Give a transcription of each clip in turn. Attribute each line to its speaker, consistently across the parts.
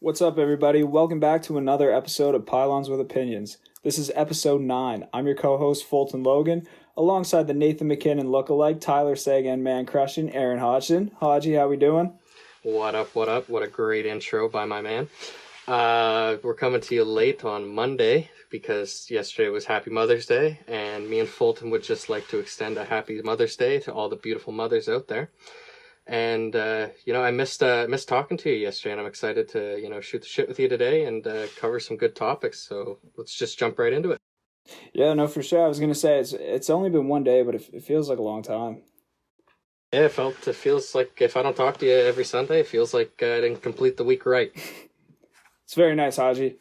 Speaker 1: What's up, everybody? Welcome back to another episode of Pylons with Opinions. This is episode 9. I'm your co-host, Fulton Logan, alongside the Nathan McKinnon lookalike, Tyler Sagan, man crushing, Aaron Hodgson. Hodgie, how we doing?
Speaker 2: What up, what up? What a great intro by my man. We're coming to you late on Monday because yesterday was Happy Mother's Day, and me and Fulton would just like to extend a Happy Mother's Day to all the beautiful mothers out there. And, I missed talking to you yesterday, and I'm excited to, shoot the shit with you today and cover some good topics. So let's just jump right into it.
Speaker 1: Yeah, no, for sure. I was going to say, it's only been one day, but it feels like a long time.
Speaker 2: Yeah, it feels like if I don't talk to you every Sunday, it feels like I didn't complete the week right.
Speaker 1: It's very nice, Haji.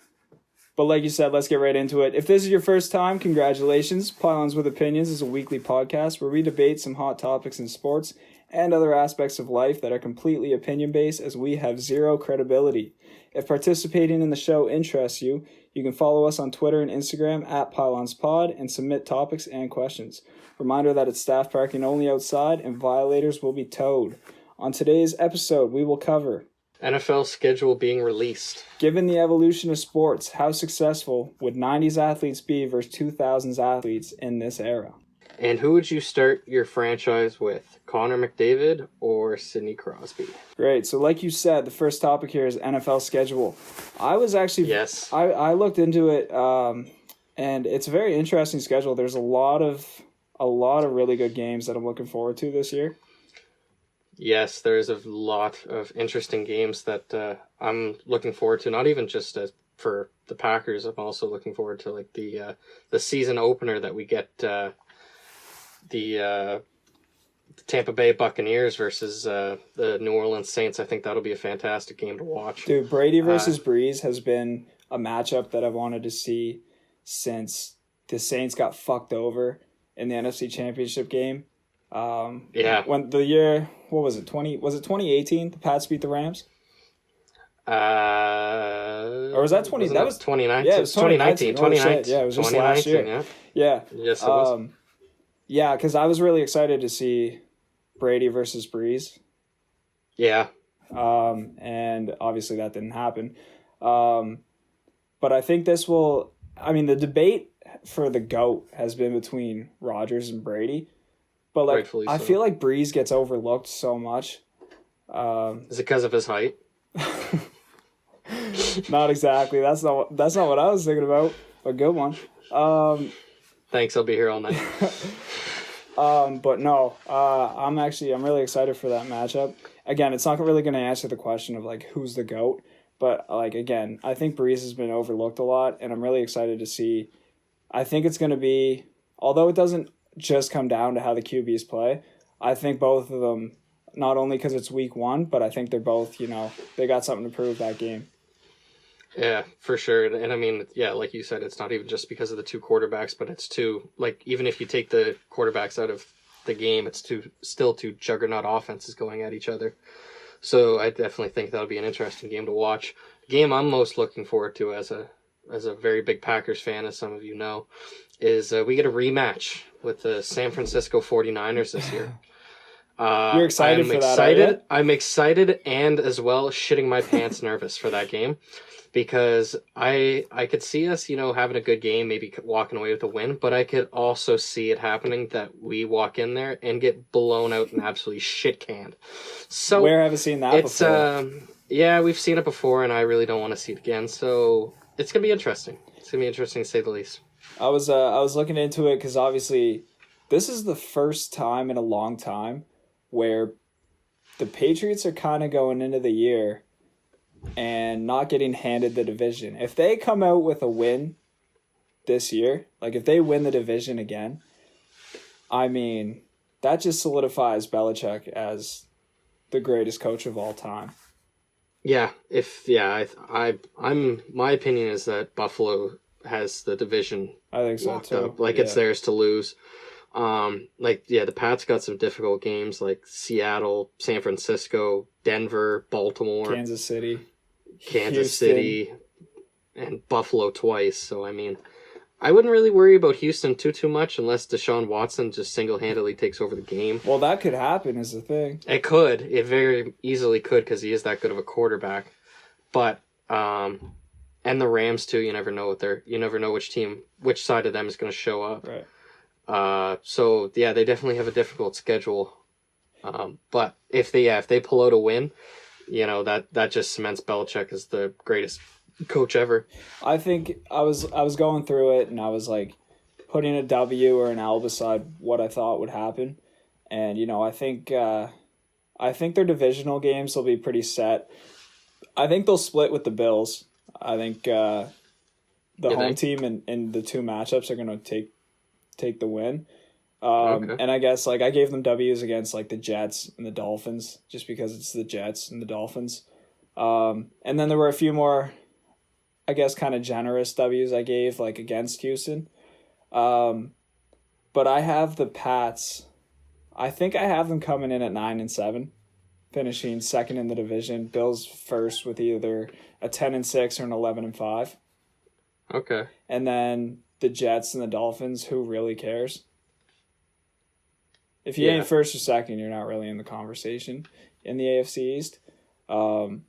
Speaker 1: But like you said, let's get right into it. If this is your first time, congratulations. Pylons with Opinions is a weekly podcast where we debate some hot topics in sports and other aspects of life that are completely opinion-based, as we have zero credibility. If participating in the show interests you, you can follow us on Twitter and Instagram at PylonsPod and submit topics and questions. Reminder that it's staff parking only outside and violators will be towed. On today's episode, we will cover
Speaker 2: NFL schedule being released.
Speaker 1: Given the evolution of sports, how successful would 90s athletes be versus 2000s athletes in this era?
Speaker 2: And who would you start your franchise with? Connor McDavid or Sidney Crosby?
Speaker 1: Great. So like you said, the first topic here is NFL schedule. I was actually...
Speaker 2: Yes.
Speaker 1: I looked into it, and it's a very interesting schedule. There's a lot of really good games that I'm looking forward to this year.
Speaker 2: Yes, there's a lot of interesting games that I'm looking forward to, not even just for the Packers. I'm also looking forward to like the season opener that we get, the Tampa Bay Buccaneers versus the New Orleans Saints. I think that'll be a fantastic game to watch.
Speaker 1: Dude, Brady versus Breeze has been a matchup that I've wanted to see since the Saints got fucked over in the NFC Championship game. When the year, what was it? Was it 2018? The Pats beat the Rams. Or was that 20? That was
Speaker 2: 2019.
Speaker 1: Yeah, it was 2019.
Speaker 2: 2019.
Speaker 1: Yeah, it was just last year. Yeah.
Speaker 2: Yes, it was.
Speaker 1: Yeah, because I was really excited to see Brady versus Breeze.
Speaker 2: Yeah.
Speaker 1: And obviously that didn't happen. But I think this will. I mean, the debate for the GOAT has been between Rodgers and Brady. But like, I feel like Breeze gets overlooked so much.
Speaker 2: Is it because of his height?
Speaker 1: Not exactly. That's not what I was thinking about. A good one.
Speaker 2: Thanks. I'll be here all night.
Speaker 1: But no. I'm really excited for that matchup. Again, it's not really going to answer the question of like who's the GOAT. But like again, I think Breeze has been overlooked a lot, and I'm really excited to see. I think it's going to be, although it doesn't just come down to how the QBs play. I think both of them, not only because it's week 1, but I think they're both, they got something to prove that game.
Speaker 2: Yeah, for sure. And I mean, yeah, like you said, it's not even just because of the two quarterbacks, but it's even if you take the quarterbacks out of the game, it's still two juggernaut offenses going at each other. So I definitely think that'll be an interesting game to watch. The game I'm most looking forward to as a very big Packers fan, as some of you know, is we get a rematch with the San Francisco 49ers this year.
Speaker 1: You're excited for that, are you?
Speaker 2: I'm excited and as well shitting my pants nervous for that game because I could see us, having a good game, maybe walking away with a win, but I could also see it happening that we walk in there and get blown out and absolutely shit canned. So
Speaker 1: where have I seen that before?
Speaker 2: Yeah, we've seen it before, and I really don't want to see it again. So it's gonna be interesting. It's gonna be interesting to say the least.
Speaker 1: I was looking into it because obviously this is the first time in a long time where the Patriots are kind of going into the year and not getting handed the division. If they come out with a win this year, like if they win the division again, I mean, that just solidifies Belichick as the greatest coach of all time.
Speaker 2: Yeah, I'm my opinion is that Buffalo has the division.
Speaker 1: I think so too.
Speaker 2: Up, it's theirs to lose. The Pats got some difficult games like Seattle, San Francisco, Denver, Baltimore,
Speaker 1: Kansas City,
Speaker 2: City, and Buffalo twice. So I mean, I wouldn't really worry about Houston too much unless Deshaun Watson just single-handedly takes over the game.
Speaker 1: Well, that could happen is the thing.
Speaker 2: It could. It very easily could because he is that good of a quarterback. But And the Rams too. You never know which side of them is going to show up.
Speaker 1: Right.
Speaker 2: So yeah, they definitely have a difficult schedule. But if they pull out a win, that just cements Belichick as the greatest coach ever.
Speaker 1: I think I was going through it and I was like putting a W or an L beside what I thought would happen, and I think their divisional games will be pretty set. I think they'll split with the Bills. I think the home team and the two matchups are going to take the win.
Speaker 2: Okay.
Speaker 1: And I guess I gave them W's against the Jets and the Dolphins just because it's the Jets and the Dolphins. And then there were a few more, I guess, kind of generous W's I gave against Houston. But I have the Pats. I think I have them coming in at 9-7, finishing second in the division. Bills first with either a 10-6 or an 11-5.
Speaker 2: Okay.
Speaker 1: And then the Jets and the Dolphins. Who really cares? If you ain't first or second, you're not really in the conversation in the AFC East. But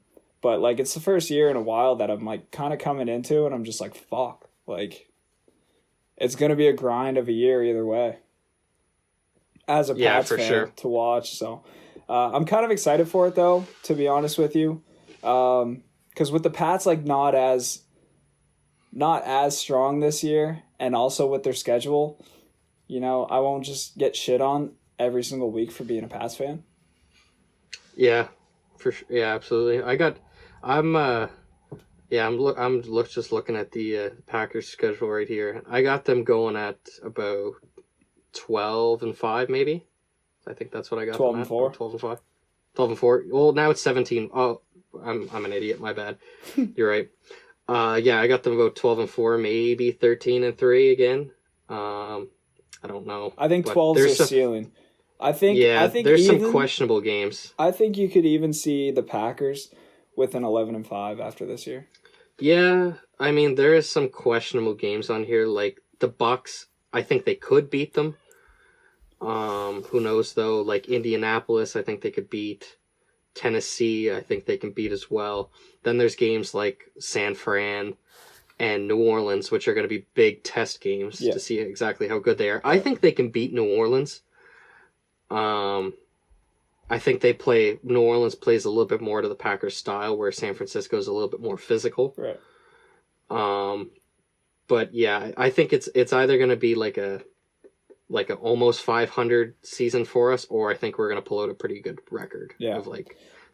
Speaker 1: it's the first year in a while that I'm kind of coming into, and I'm just fuck. It's gonna be a grind of a year either way. As a Pats fan to watch, so I'm kind of excited for it though. To be honest with you, because with the Pats not as strong this year, and also with their schedule, I won't just get shit on every single week for being a Pats fan.
Speaker 2: Yeah, for sure. Yeah, absolutely. I'm just looking at the Packers schedule right here. I got them going at about 12-5, maybe. I think that's what I got.
Speaker 1: 12-4.
Speaker 2: 12-5. 12-4. Well, now it's 17. Oh, I'm an idiot. My bad. You're right. I got them about 12-4, maybe 13-3 again. I don't know.
Speaker 1: I think 12 is their ceiling. I think
Speaker 2: there's some questionable games.
Speaker 1: I think you could even see the Packers with an 11-5 after this year.
Speaker 2: Yeah, I mean there is some questionable games on here. Like the Bucks, I think they could beat them. Who knows though? Indianapolis, I think they could beat. Tennessee, I think they can beat as well. Then there's games like San Fran and New Orleans, which are going to be big test games to see exactly how good they are. I think they can beat New Orleans. I think New Orleans plays a little bit more to the Packers style, where San Francisco is a little bit more physical.
Speaker 1: Right.
Speaker 2: But yeah, I think it's either going to be like a almost 500 season for us, or I think we're going to pull out a pretty good record of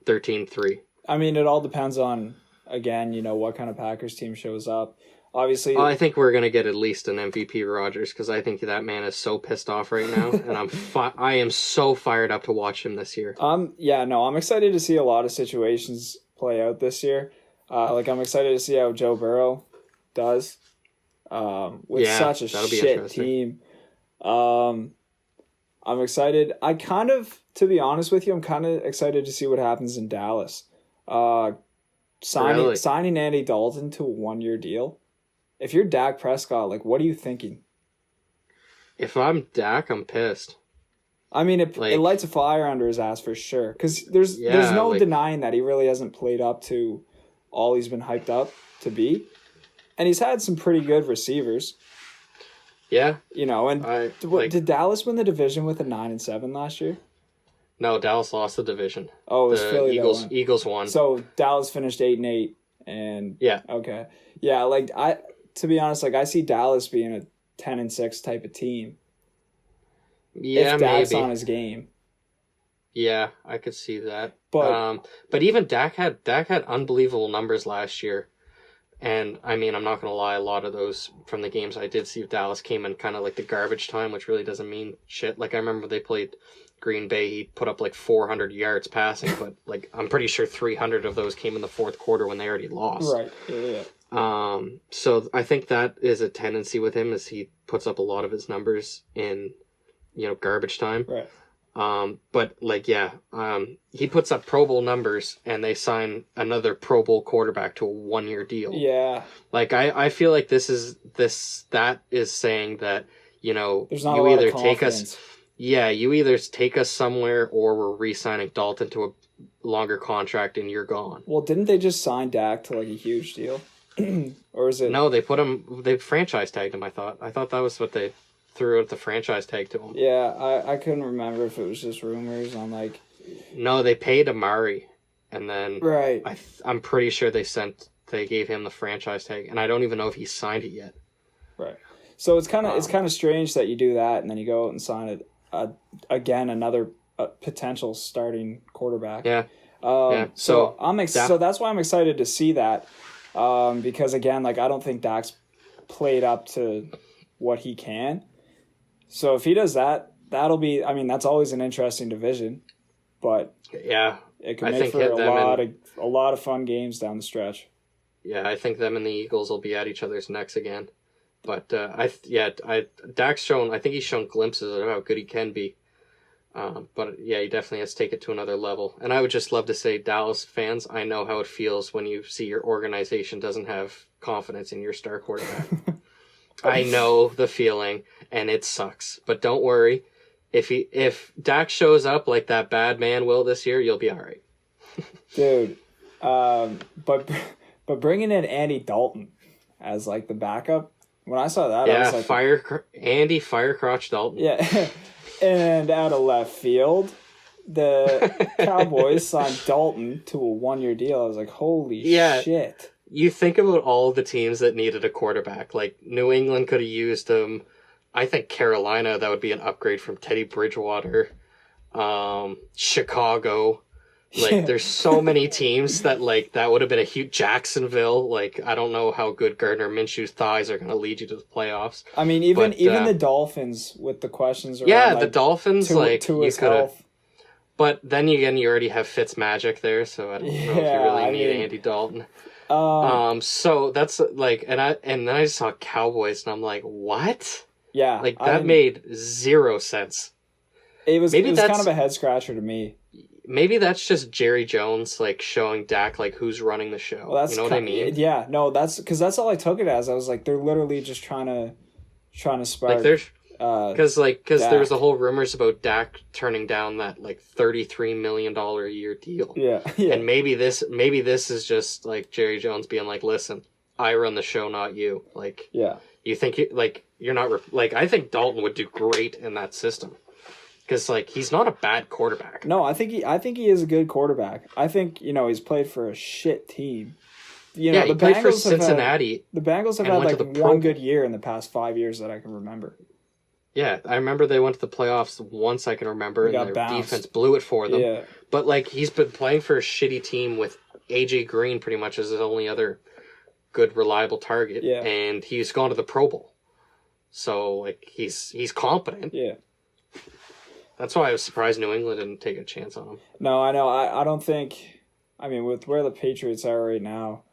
Speaker 2: 13-3.
Speaker 1: I mean, it all depends on, again, what kind of Packers team shows up. Obviously,
Speaker 2: I think we're going to get at least an MVP Rodgers, because I think that man is so pissed off right now, and I am so fired up to watch him this year.
Speaker 1: I'm excited to see a lot of situations play out this year. I'm excited to see how Joe Burrow does with such a shit team. I'm excited. To be honest with you, I'm kind of excited to see what happens in Dallas. Signing Andy Dalton to a 1-year deal. If you're Dak Prescott, what are you thinking?
Speaker 2: If I'm Dak, I'm pissed.
Speaker 1: I mean, it lights a fire under his ass for sure. Because there's no denying that he really hasn't played up to all he's been hyped up to be. And he's had some pretty good receivers.
Speaker 2: Yeah.
Speaker 1: Did Dallas win the division with a 9-7 last year?
Speaker 2: No, Dallas lost the division.
Speaker 1: Oh, it was Philly that won.
Speaker 2: Eagles won.
Speaker 1: So Dallas finished 8-8, and okay, yeah. To be honest, I see Dallas being a 10-6 type of team.
Speaker 2: Yeah,
Speaker 1: if Dak's
Speaker 2: maybe
Speaker 1: on his game.
Speaker 2: Yeah, I could see that. But even Dak had unbelievable numbers last year. And, I mean, I'm not going to lie, a lot of those from the games I did see of Dallas came in kind of the garbage time, which really doesn't mean shit. I remember they played Green Bay, he put up 400 yards passing, but I'm pretty sure 300 of those came in the fourth quarter when they already lost.
Speaker 1: Right, yeah.
Speaker 2: So I think that is a tendency with him, is he puts up a lot of his numbers in, garbage time.
Speaker 1: Right.
Speaker 2: But he puts up Pro Bowl numbers, and they sign another Pro Bowl quarterback to a 1-year deal.
Speaker 1: Yeah.
Speaker 2: I feel like that is saying that,
Speaker 1: there's not you either take us.
Speaker 2: Yeah, you either take us somewhere, or we're re-signing Dalton to longer contract and you're gone.
Speaker 1: Well, didn't they just sign Dak to like a huge deal? Or is it?
Speaker 2: No, they franchise tagged him, I thought. I thought that was what they threw out the franchise tag to him.
Speaker 1: Yeah, I couldn't remember if it was just rumors on like.
Speaker 2: No, they paid Amari, and then
Speaker 1: Right.
Speaker 2: I'm pretty sure they gave him the franchise tag, and I don't even know if he signed it yet.
Speaker 1: Right. So it's kind of strange that you do that and then you go out and sign it again, another potential starting quarterback.
Speaker 2: Yeah.
Speaker 1: So so that's why I'm excited to see that, because again, like I don't think Dak's played up to what he can. So if he does that, that'll be. I mean, that's always an interesting division, but
Speaker 2: yeah,
Speaker 1: it can make for a lot of fun games down the stretch.
Speaker 2: Yeah, I think them and the Eagles will be at each other's necks again. But Dak's shown. I think he's shown glimpses of how good he can be. But yeah, he definitely has to take it to another level. And I would just love to say, Dallas fans, I know how it feels when you see your organization doesn't have confidence in your star quarterback. I know the feeling, and it sucks. But don't worry, if Dak shows up like that bad man will this year, you'll be all right.
Speaker 1: Dude, but bringing in Andy Dalton as like the backup, when I saw that, I was like,
Speaker 2: Andy Firecrotch Dalton.
Speaker 1: Yeah. And out of left field, the Cowboys signed Dalton to a 1-year deal. I was like, holy shit.
Speaker 2: You think about all the teams that needed a quarterback. Like, New England could have used him. I think Carolina, that would be an upgrade from Teddy Bridgewater. Chicago. Like, there's so many teams that, like, that would have been a huge Jacksonville. Like, I don't know how good Gardner Minshew's thighs are going to lead you to the playoffs.
Speaker 1: I mean, even the Dolphins with the questions around.
Speaker 2: Yeah, the Dolphins,
Speaker 1: to his health.
Speaker 2: But then again, you already have Fitzmagic there, so I don't know if you really need Andy Dalton. So that's like, and then I saw Cowboys, and I'm like, what?
Speaker 1: Yeah,
Speaker 2: like that made zero sense.
Speaker 1: It was kind of a head scratcher to me.
Speaker 2: Maybe that's just Jerry Jones like showing Dak like who's running the show.
Speaker 1: Well,
Speaker 2: you know what I mean?
Speaker 1: Yeah, no, that's all I took it as. I was like, they're literally just trying to spark.
Speaker 2: Like there's because there was the whole rumors about Dak turning down that like $33 million a year deal.
Speaker 1: Yeah.
Speaker 2: And maybe this is just like Jerry Jones being like, listen, I run the show, not you. Like, you think you're not like I think Dalton would do great in that system. Because like he's not a bad quarterback.
Speaker 1: No, I think he is a good quarterback. I think he's played for a shit team.
Speaker 2: He played for Cincinnati.
Speaker 1: The Bengals have had like one good year in the past 5 years that I can remember.
Speaker 2: Yeah, I remember they went to the playoffs once I can remember, and their defense blew it for them.
Speaker 1: Yeah.
Speaker 2: But like he's been playing for a shitty team with AJ Green pretty much as his only other good reliable target, and he's gone to the Pro Bowl. So like he's competent.
Speaker 1: Yeah.
Speaker 2: That's why I was surprised New England didn't take a chance on him.
Speaker 1: No, I know. I don't think. I mean, with where the Patriots are right now,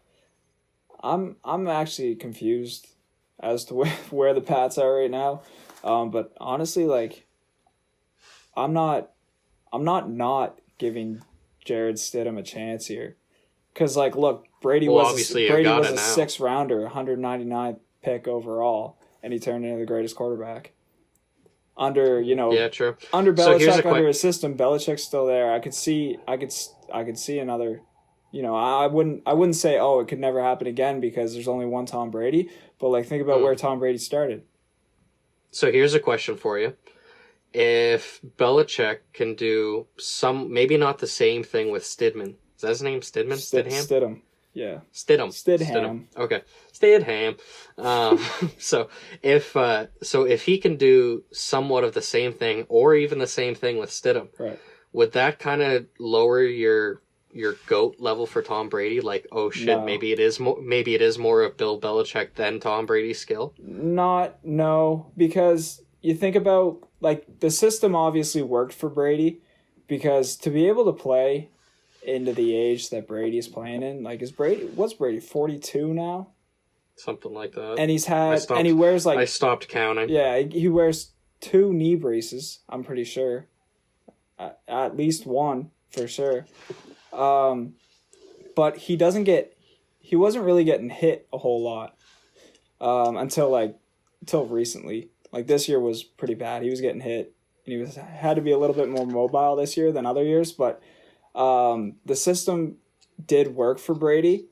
Speaker 1: I'm actually confused as to where the Pats are right now. But honestly, like, I'm not giving Jared Stidham a chance here, because like, look, Brady was a 6th rounder, 199th pick overall, and he turned into the greatest quarterback. Under
Speaker 2: true.
Speaker 1: Under Belichick, under his system, Belichick's still there. I could see another. I wouldn't say it could never happen again because there's only one Tom Brady. But like think about where Tom Brady started.
Speaker 2: So here's a question for you: if Belichick can do maybe not the same thing with Stidham. Is that his name? Stidham.
Speaker 1: Stidham. Yeah.
Speaker 2: Stidham. Okay. Stidham. So if he can do somewhat of the same thing or even the same thing with Stidham,
Speaker 1: right,
Speaker 2: would that kind of lower your GOAT level for Tom Brady? Like, oh shit, no. maybe it is more of Bill Belichick than Tom Brady's skill?
Speaker 1: No, because you think about like the system obviously worked for Brady, because to be able to play into the age that Brady's playing in, like what's Brady 42 now?
Speaker 2: Something like that.
Speaker 1: And he wears like,
Speaker 2: I stopped counting.
Speaker 1: Yeah, he wears 2 knee braces, I'm pretty sure. At least one for sure. But he wasn't really getting hit a whole lot until recently. Like this year was pretty bad. He was getting hit, and he had to be a little bit more mobile this year than other years, but The system did work for Brady,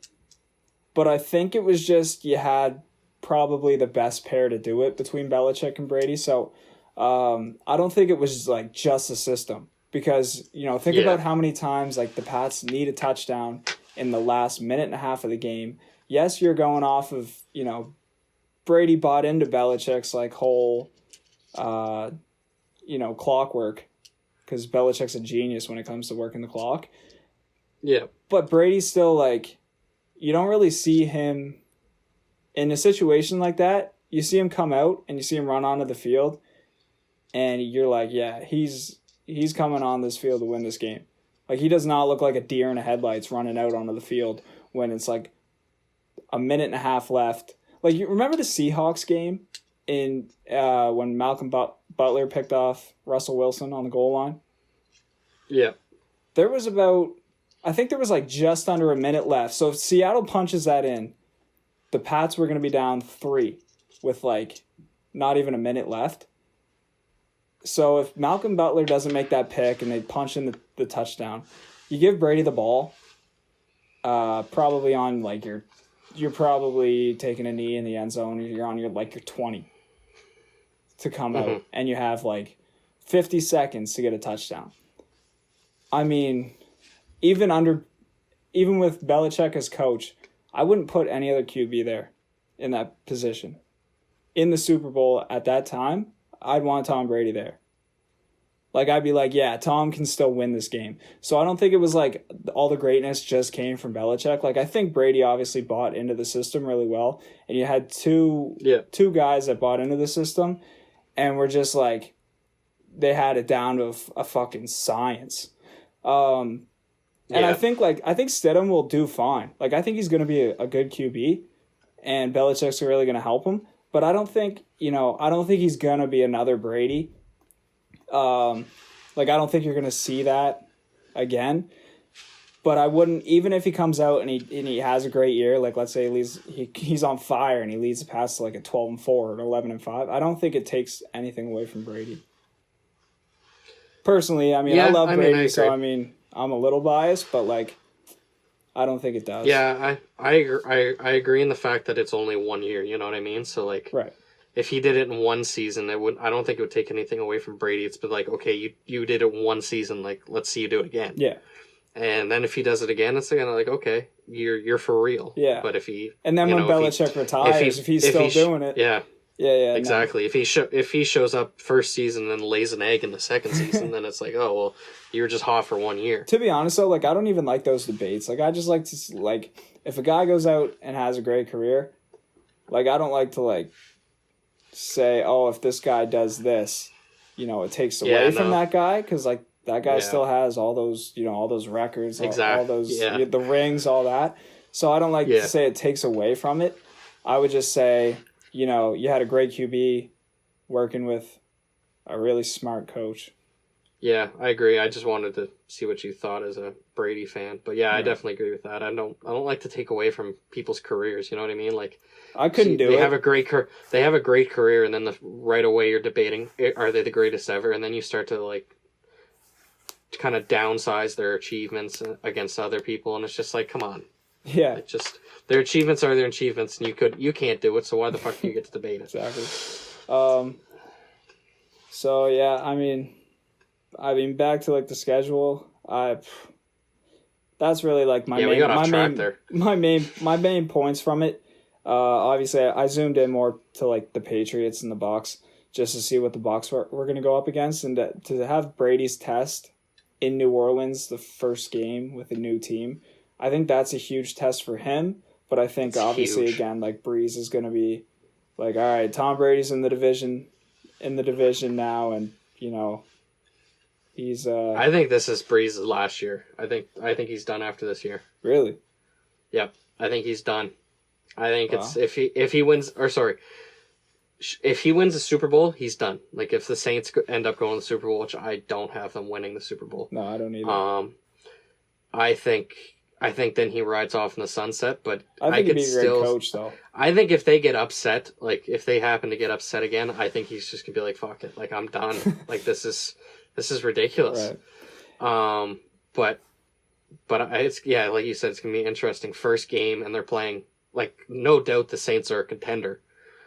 Speaker 1: but I think it was just you had probably the best pair to do it between Belichick and Brady. So I don't think it was like just a system because, think about how many times like the Pats need a touchdown in the last minute and a half of the game. Yes, you're going off of, Brady bought into Belichick's like whole, clockwork because Belichick's a genius when it comes to working the clock.
Speaker 2: Yeah.
Speaker 1: But Brady's still like, you don't really see him in a situation like that. You see him come out and you see him run onto the field and you're like, yeah, he's coming on this field to win this game. Like, he does not look like a deer in the headlights running out onto the field when it's like a minute and a half left. Like, you remember the Seahawks game in when Malcolm Butler picked off Russell Wilson on the goal line?
Speaker 2: Yeah.
Speaker 1: There was like just under a minute left. So if Seattle punches that in, the Pats were going to be down 3 with like not even a minute left. So if Malcolm Butler doesn't make that pick and they punch in the touchdown, you give Brady the ball, probably on like you're probably taking a knee in the end zone. You're on your 20 to come out, and you have like 50 seconds to get a touchdown. I mean, even with Belichick as coach, I wouldn't put any other QB there in that position. In the Super Bowl at that time, I'd want Tom Brady there. Like, I'd be like, yeah, Tom can still win this game. So I don't think it was like all the greatness just came from Belichick. Like, I think Brady obviously bought into the system really well. And you had two guys that bought into the system and were just like, they had it down to a fucking science. And I think Stidham will do fine. Like, I think he's going to be a good QB and Belichick's really going to help him. But I don't think he's going to be another Brady. I don't think you're going to see that again. But I wouldn't, even if he comes out and he has a great year, like let's say he's on fire and he leads the pass to like a 12-4 or 11-5. I don't think it takes anything away from Brady. Personally, I love Brady, so I'm a little biased, but like I don't think it does.
Speaker 2: Yeah, I agree in the fact that it's only 1 year. You know what I mean? So like,
Speaker 1: right.
Speaker 2: If he did it in one season, I don't think it would take anything away from Brady. It's been like, okay, you did it one season, like let's see you do it again.
Speaker 1: Yeah.
Speaker 2: And then if he does it again, it's kind of like, okay, you're for real.
Speaker 1: Yeah.
Speaker 2: But if he
Speaker 1: when Belichick retires, if he's still doing it,
Speaker 2: yeah, exactly.
Speaker 1: No.
Speaker 2: If he shows up first season and then lays an egg in the second season, then it's like, oh well, you were just hot for 1 year.
Speaker 1: To be honest, though, like I don't even like those debates. Like I just like to like if a guy goes out and has a great career, like I don't like to like say, oh, if this guy does this, it takes away from that guy because like that guy still has all those all those records, all those the rings, all that. So I don't like to say it takes away from it. I would just say you had a great QB working with a really smart coach.
Speaker 2: Yeah, I agree. I just wanted to see what you thought as a Brady fan, but I definitely agree with that. I don't like to take away from people's careers. You know what I mean? Like
Speaker 1: I couldn't do it.
Speaker 2: They have a great career, and then right away you're debating, are they the greatest ever? And then you start to like kind of downsize their achievements against other people, and it's just like, come on.
Speaker 1: Yeah.
Speaker 2: It just their achievements are their achievements, and you can't do it. So why the fuck do you get to debate it?
Speaker 1: Exactly. So yeah, I mean, back to like the schedule. That's really like my main points from it. Obviously, I zoomed in more to like the Patriots and the Bucs just to see what the Bucs were going to go up against, and to have Brady's test in New Orleans, the first game with a new team. I think that's a huge test for him, but I think obviously huge. Again, like Breeze is going to be like, all right, Tom Brady's in the division now, and he's.
Speaker 2: I think this is Breeze's last year. I think he's done after this year.
Speaker 1: Really?
Speaker 2: Yep, I think he's done. I think it's if he wins if he wins the Super Bowl, he's done. Like if the Saints end up going to the Super Bowl, which I don't have them winning the Super Bowl.
Speaker 1: No, I don't either.
Speaker 2: I think then he rides off in the sunset, but
Speaker 1: I think he'd be a great coach, though.
Speaker 2: I think if they get upset, like if they happen to get upset again, I think he's just gonna be like, "Fuck it, like I'm done. Like this is ridiculous."
Speaker 1: Right.
Speaker 2: But But it's like you said, it's gonna be an interesting first game, and they're playing like no doubt the Saints are a contender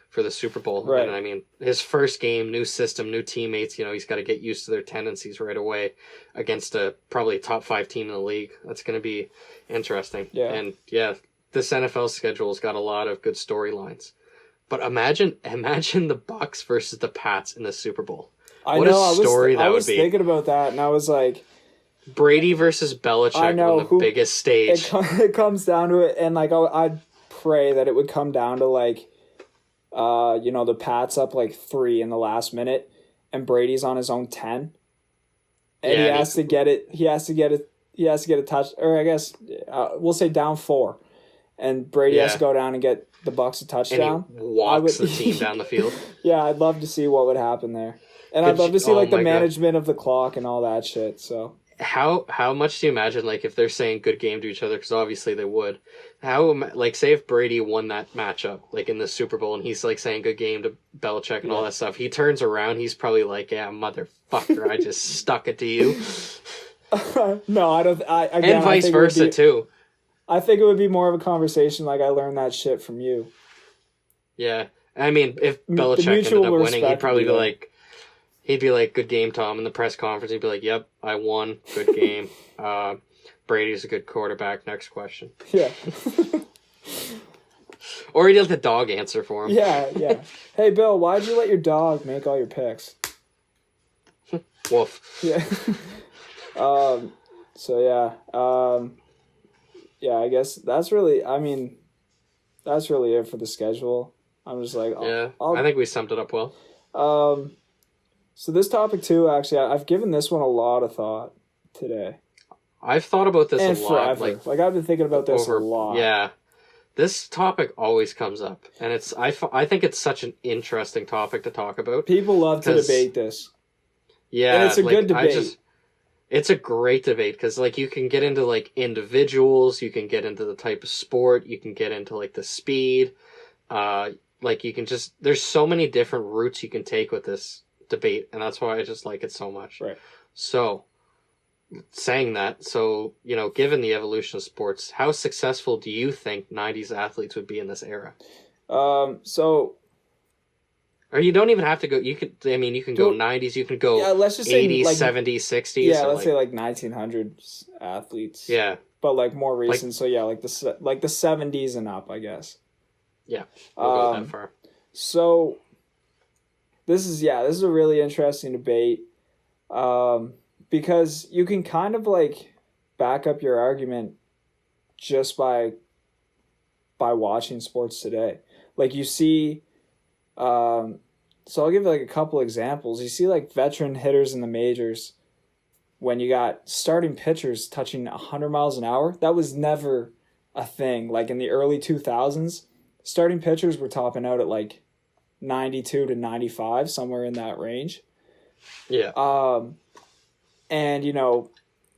Speaker 2: for the Super Bowl.
Speaker 1: Right.
Speaker 2: And I mean, his first game, new system, new teammates. He's got to get used to their tendencies right away against a probably top 5 team in the league. That's going to be interesting.
Speaker 1: Yeah.
Speaker 2: And this NFL schedule's got a lot of good storylines. But imagine the Bucks versus the Pats in the Super Bowl.
Speaker 1: I
Speaker 2: What
Speaker 1: know.
Speaker 2: a story that would be.
Speaker 1: I was thinking about that, and I was like,
Speaker 2: Brady versus Belichick on the biggest stage.
Speaker 1: It comes down to it, and like I'd pray that it would come down to like, the Pats up like 3 in the last minute, and Brady's on his own 10, and he has to get it. He has to get a touch, or I guess we'll say down 4, and Brady has to go down and get the Bucks a touchdown.
Speaker 2: And he walks the team down the field.
Speaker 1: Yeah, I'd love to see what would happen there, and I'd love to see like the management of the clock and all that shit. So.
Speaker 2: How much do you imagine, like, if they're saying good game to each other, because obviously they would, say if Brady won that matchup, like, in the Super Bowl, and he's, like, saying good game to Belichick and all that stuff, he turns around, he's probably like, yeah, motherfucker, I just stuck it to you.
Speaker 1: No, I don't,
Speaker 2: and vice versa, too.
Speaker 1: I think it would be more of a conversation like, I learned that shit from you.
Speaker 2: Yeah, I mean, if Belichick ended up winning, he'd probably be like, good game, Tom, in the press conference. He'd be like, yep, I won. Good game. Brady's a good quarterback. Next question.
Speaker 1: Yeah.
Speaker 2: Or he'd let the dog answer for him.
Speaker 1: Yeah. Hey, Bill, why'd you let your dog make all your picks?
Speaker 2: Woof.
Speaker 1: Yeah. I guess that's really it for the schedule. I'm just like...
Speaker 2: I think we summed it up well.
Speaker 1: So this topic too, actually, I've given this one a lot of thought today.
Speaker 2: I've thought about this
Speaker 1: and
Speaker 2: a lot.
Speaker 1: Forever. Like I've been thinking about this a lot.
Speaker 2: Yeah, this topic always comes up, and I think it's such an interesting topic to talk about.
Speaker 1: People love to debate this.
Speaker 2: Yeah,
Speaker 1: and it's a good debate.
Speaker 2: It's a great debate because like you can get into like individuals, you can get into the type of sport, you can get into like the speed. Like you can there's so many different routes you can take with this debate, and that's why I just like it so much.
Speaker 1: Right. So,
Speaker 2: saying that, given the evolution of sports, how successful do you think 90s athletes would be in this era? Or you don't even have to go, you can go 90s, you can go
Speaker 1: let's just
Speaker 2: 80s,
Speaker 1: say
Speaker 2: 70s, 60s.
Speaker 1: Yeah, let's say like 1900s athletes.
Speaker 2: Yeah.
Speaker 1: But like more recent, like the 70s and up, I guess.
Speaker 2: Yeah, we'll go that far.
Speaker 1: So this is a really interesting debate, because you can kind of like back up your argument just by watching sports today. Like you see, so I'll give like a couple examples. You see like veteran hitters in the majors when you got starting pitchers touching 100 miles an hour. That was never a thing. Like in the early 2000s, starting pitchers were topping out at like 92 to 95, somewhere in that range.
Speaker 2: Yeah.
Speaker 1: And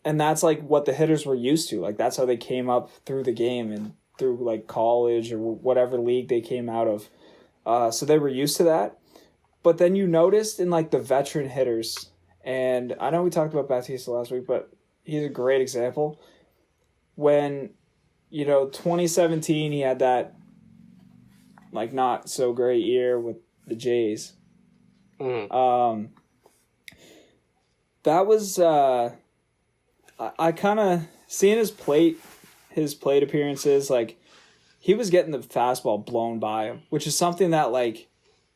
Speaker 1: that's like what the hitters were used to. Like that's how they came up through the game and through like college or whatever league they came out of. So they were used to that. But then you noticed in like the veteran hitters, and I know we talked about Bautista last week, but he's a great example. When, 2017, he had that like not so great year with the Jays.
Speaker 2: Mm.
Speaker 1: That was I kind of seeing his plate appearances, like he was getting the fastball blown by him, which is something that like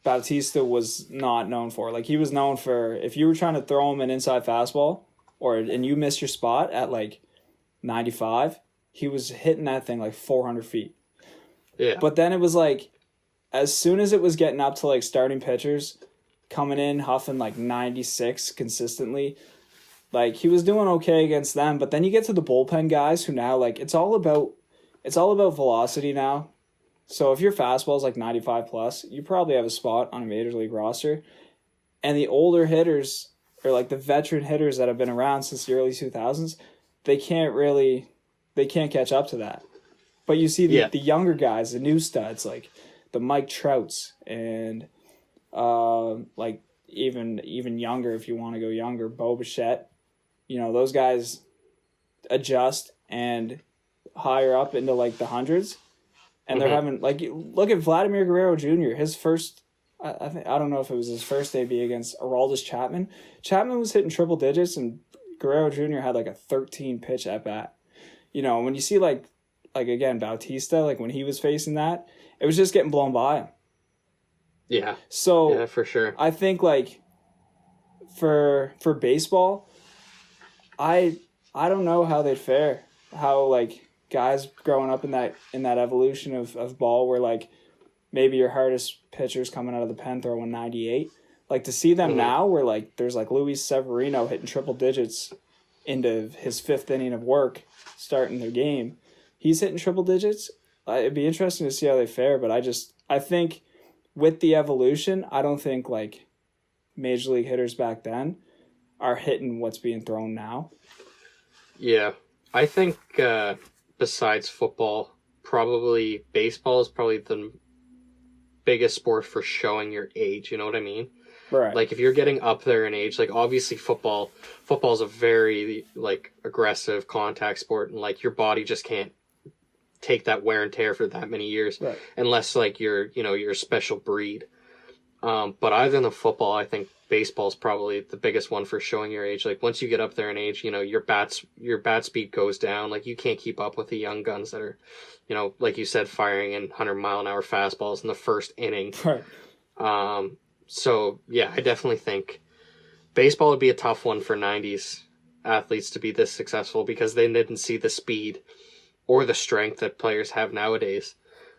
Speaker 1: Bautista was not known for. Like he was known for, if you were trying to throw him an inside fastball and you missed your spot at like 95, he was hitting that thing like 400 feet.
Speaker 2: Yeah.
Speaker 1: But then it was like, as soon as it was getting up to like starting pitchers coming in huffing like 96 consistently, like he was doing okay against them. But then you get to the bullpen guys who now like it's all about velocity now. So if your fastball is like 95 plus, you probably have a spot on a major league roster. And the older hitters, or like the veteran hitters that have been around since the early 2000s, they can't catch up to that. But you see the younger guys, the new studs, like the Mike Trouts and like even younger, if you want to go younger, Bo Bichette, those guys adjust and higher up into like the hundreds. And they're having, like, look at Vladimir Guerrero Jr. His first, I don't know if it was his first debut against Aroldis Chapman. Chapman was hitting triple digits, and Guerrero Jr. had like a 13 pitch at bat. You know, when you see like again, Bautista, like when he was facing that, it was just getting blown by him.
Speaker 2: Yeah.
Speaker 1: So
Speaker 2: yeah, for sure.
Speaker 1: I think like for baseball, I don't know how they'd fare. How like guys growing up in that evolution of ball where like maybe your hardest pitchers coming out of the pen throwing 98. Like to see them now where like there's like Luis Severino hitting triple digits into his fifth inning of work starting their game. He's hitting triple digits. It'd be interesting to see how they fare, but I think with the evolution, I don't think like major league hitters back then are hitting what's being thrown now.
Speaker 2: Yeah. I think besides football, probably baseball is probably the biggest sport for showing your age, you know what I mean?
Speaker 1: Right.
Speaker 2: Like if you're getting up there in age, like obviously football is a very like aggressive contact sport, and like your body just can't take that wear and tear for that many years,
Speaker 1: right,
Speaker 2: unless like you're a special breed. But other than football, I think baseball is probably the biggest one for showing your age. Like once you get up there in age, you know, your bat speed goes down. Like you can't keep up with the young guns that are, you know, like you said, firing in 100-mile-an-hour fastballs in the first inning.
Speaker 1: Right.
Speaker 2: So yeah, I definitely think baseball would be a tough one for 90s athletes to be this successful because they didn't see the speed or the strength that players have nowadays.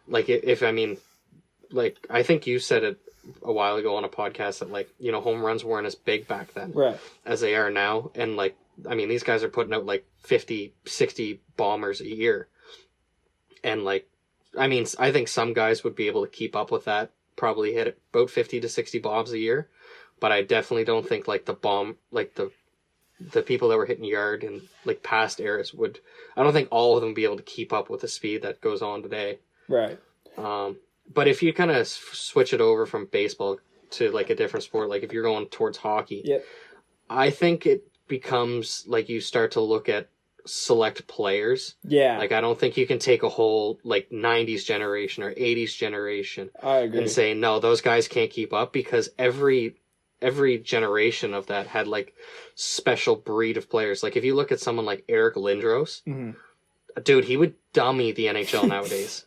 Speaker 2: Like I think you said it a while ago on a podcast that like, you know, home runs weren't as big back then
Speaker 1: right,
Speaker 2: as they are now. And like, I mean, these guys are putting out like 50, 60 bombers a year. And like, I mean, I think some guys would be able to keep up with that, probably hit about 50 to 60 bombs a year. But I definitely don't think like the people that were hitting yard and like past eras I don't think all of them be able to keep up with the speed that goes on today.
Speaker 1: right.
Speaker 2: But if you kind of switch it over from baseball to like a different sport, like if you're going towards hockey,
Speaker 1: Yep.
Speaker 2: I think it becomes like you start to look at select players.
Speaker 1: Yeah.
Speaker 2: Like I don't think you can take a whole like 90s generation or 80s generation
Speaker 1: I agree.
Speaker 2: and say, no, those guys can't keep up, because every generation of that had like special breed of players. Like if you look at someone like Eric Lindros, dude, he would dummy the NHL nowadays.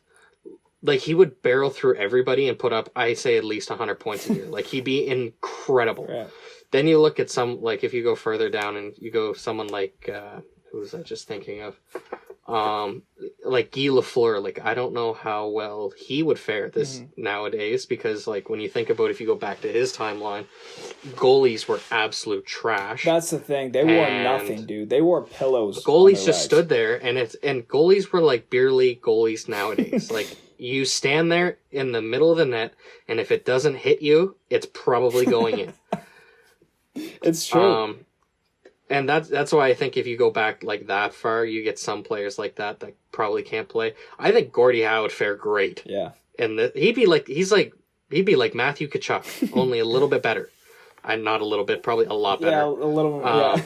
Speaker 2: Like he would barrel through everybody and put up, I say, at least 100 points a year. Like he'd be incredible.
Speaker 1: Yeah.
Speaker 2: Then you look at some, like if you go further down and you go someone like, who was I just thinking of? Like Guy Lafleur. Like I don't know how well he would fare this nowadays, because like when you think about, if you go back to his timeline, goalies were absolute trash.
Speaker 1: That's the thing. They wore nothing, dude. They wore pillows.
Speaker 2: Goalies just stood there, and goalies were like beer league goalies nowadays. Like you stand there in the middle of the net, and if it doesn't hit you, it's probably going in.
Speaker 1: It's true.
Speaker 2: And that's why I think if you go back like that far, you get some players like that probably can't play. I think Gordie Howe would fare great.
Speaker 1: Yeah.
Speaker 2: And he'd be like Matthew Tkachuk, only a little bit better. Not a little bit, probably a lot better.
Speaker 1: Yeah, a little. Yeah.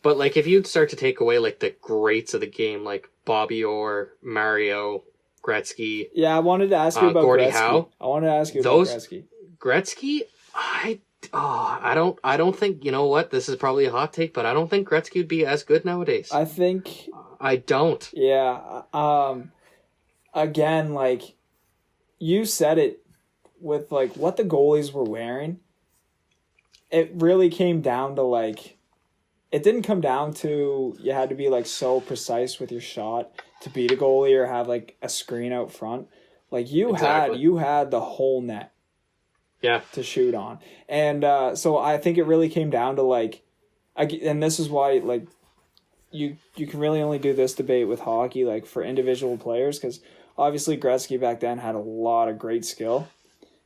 Speaker 2: But like if you'd start to take away like the greats of the game, like Bobby Orr, Mario, Gretzky.
Speaker 1: Yeah, I wanted to ask you about
Speaker 2: Gordie
Speaker 1: Gretzky.
Speaker 2: Howe.
Speaker 1: I wanted to ask you about Gretzky.
Speaker 2: Gretzky, I don't think, you know what, this is probably a hot take, but I don't think Gretzky would be as good nowadays. I don't.
Speaker 1: Yeah. Again, like you said it, with like what the goalies were wearing, it really came down to like, it didn't come down to you had to be like so precise with your shot to beat a goalie or have like a screen out front. Like you had the whole net.
Speaker 2: Yeah.
Speaker 1: To shoot on. And so I think it really came down to like, and this is why like you can really only do this debate with hockey, like for individual players, because obviously Gretzky back then had a lot of great skill.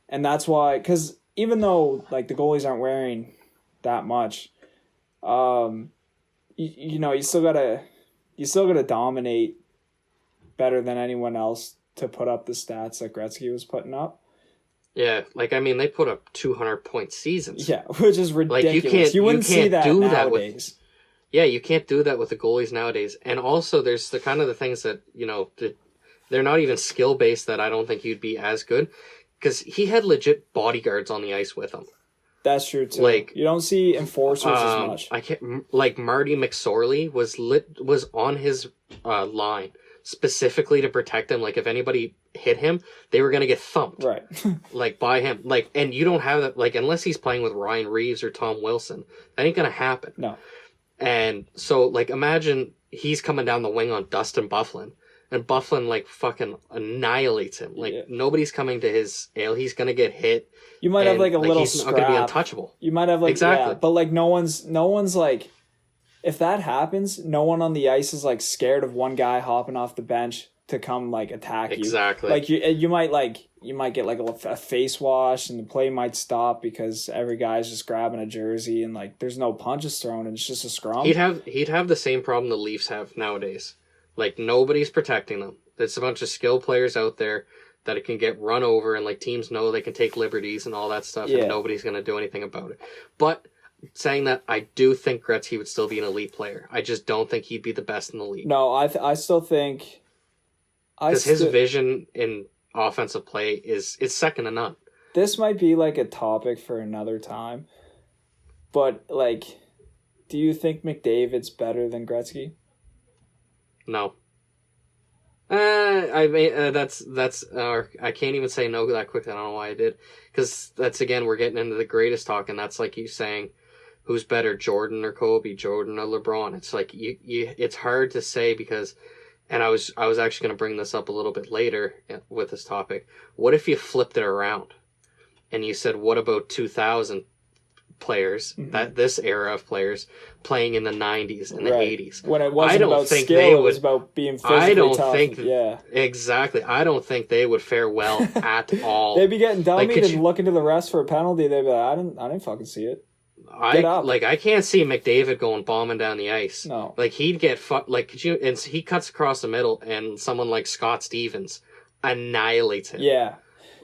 Speaker 1: And that's why, because even though like the goalies aren't wearing that much, you still gotta dominate better than anyone else to put up the stats that Gretzky was putting up.
Speaker 2: Yeah, like I mean, they put up 200-point seasons.
Speaker 1: Yeah, which is ridiculous.
Speaker 2: Like, you wouldn't
Speaker 1: see that
Speaker 2: do
Speaker 1: nowadays.
Speaker 2: Yeah, you can't do that with the goalies nowadays. And also, there's the kind of the things that, they're not even skill-based that I don't think you'd be as good. Because he had legit bodyguards on the ice with him.
Speaker 1: That's true, too.
Speaker 2: Like,
Speaker 1: you don't see enforcers as much.
Speaker 2: I can't, like, Marty McSorley was on his line specifically to protect him. Like, if anybody hit him, they were going to get thumped.
Speaker 1: Right.
Speaker 2: Like, by him. Like, and you don't have that, like, unless he's playing with Ryan Reeves or Tom Wilson, that ain't going to happen.
Speaker 1: No.
Speaker 2: And so, like, imagine he's coming down the wing on Dustin Byfuglien, and Byfuglien, like, fucking annihilates him. Like, nobody's coming to his ale. He's going to get hit.
Speaker 1: You might have, like, a little
Speaker 2: he's
Speaker 1: scrap.
Speaker 2: He's not going to be untouchable.
Speaker 1: You might have, like,
Speaker 2: exactly.
Speaker 1: Yeah, but, like, no one's, like, if that happens, no one on the ice is, like, scared of one guy hopping off the bench to come, like, attack you.
Speaker 2: Exactly.
Speaker 1: Like, you might get, like, a face wash, and the play might stop because every guy's just grabbing a jersey, and, like, there's no punches thrown, and it's just a scrum.
Speaker 2: He'd have the same problem the Leafs have nowadays. Like, nobody's protecting them. There's a bunch of skilled players out there that it can get run over, and, like, teams know they can take liberties and all that stuff, and nobody's going to do anything about it. But saying that, I do think Gretzky would still be an elite player. I just don't think he'd be the best in the league.
Speaker 1: No, I still think...
Speaker 2: Because his vision in offensive play is second to none.
Speaker 1: This might be, like, a topic for another time, but, like, do you think McDavid's better than Gretzky?
Speaker 2: No. I can't even say no that quickly. I don't know why I did. Because that's, again, we're getting into the greatest talk, and that's like you saying, who's better, Jordan or Kobe, Jordan or LeBron? It's like, it's hard to say because, and I was actually going to bring this up a little bit later with this topic. What if you flipped it around and you said, what about 2000 players, that this era of players playing in the 90s and the 80s,
Speaker 1: when it wasn't about skill, it was about being physically tough.
Speaker 2: Exactly. I don't think they would fare well at all.
Speaker 1: They'd be getting dummied and looking to the refs for a penalty. They'd be like, I didn't fucking see it.
Speaker 2: I can't see McDavid going bombing down the ice.
Speaker 1: No,
Speaker 2: like he'd get and he cuts across the middle, and someone like Scott Stevens annihilates him.
Speaker 1: Yeah.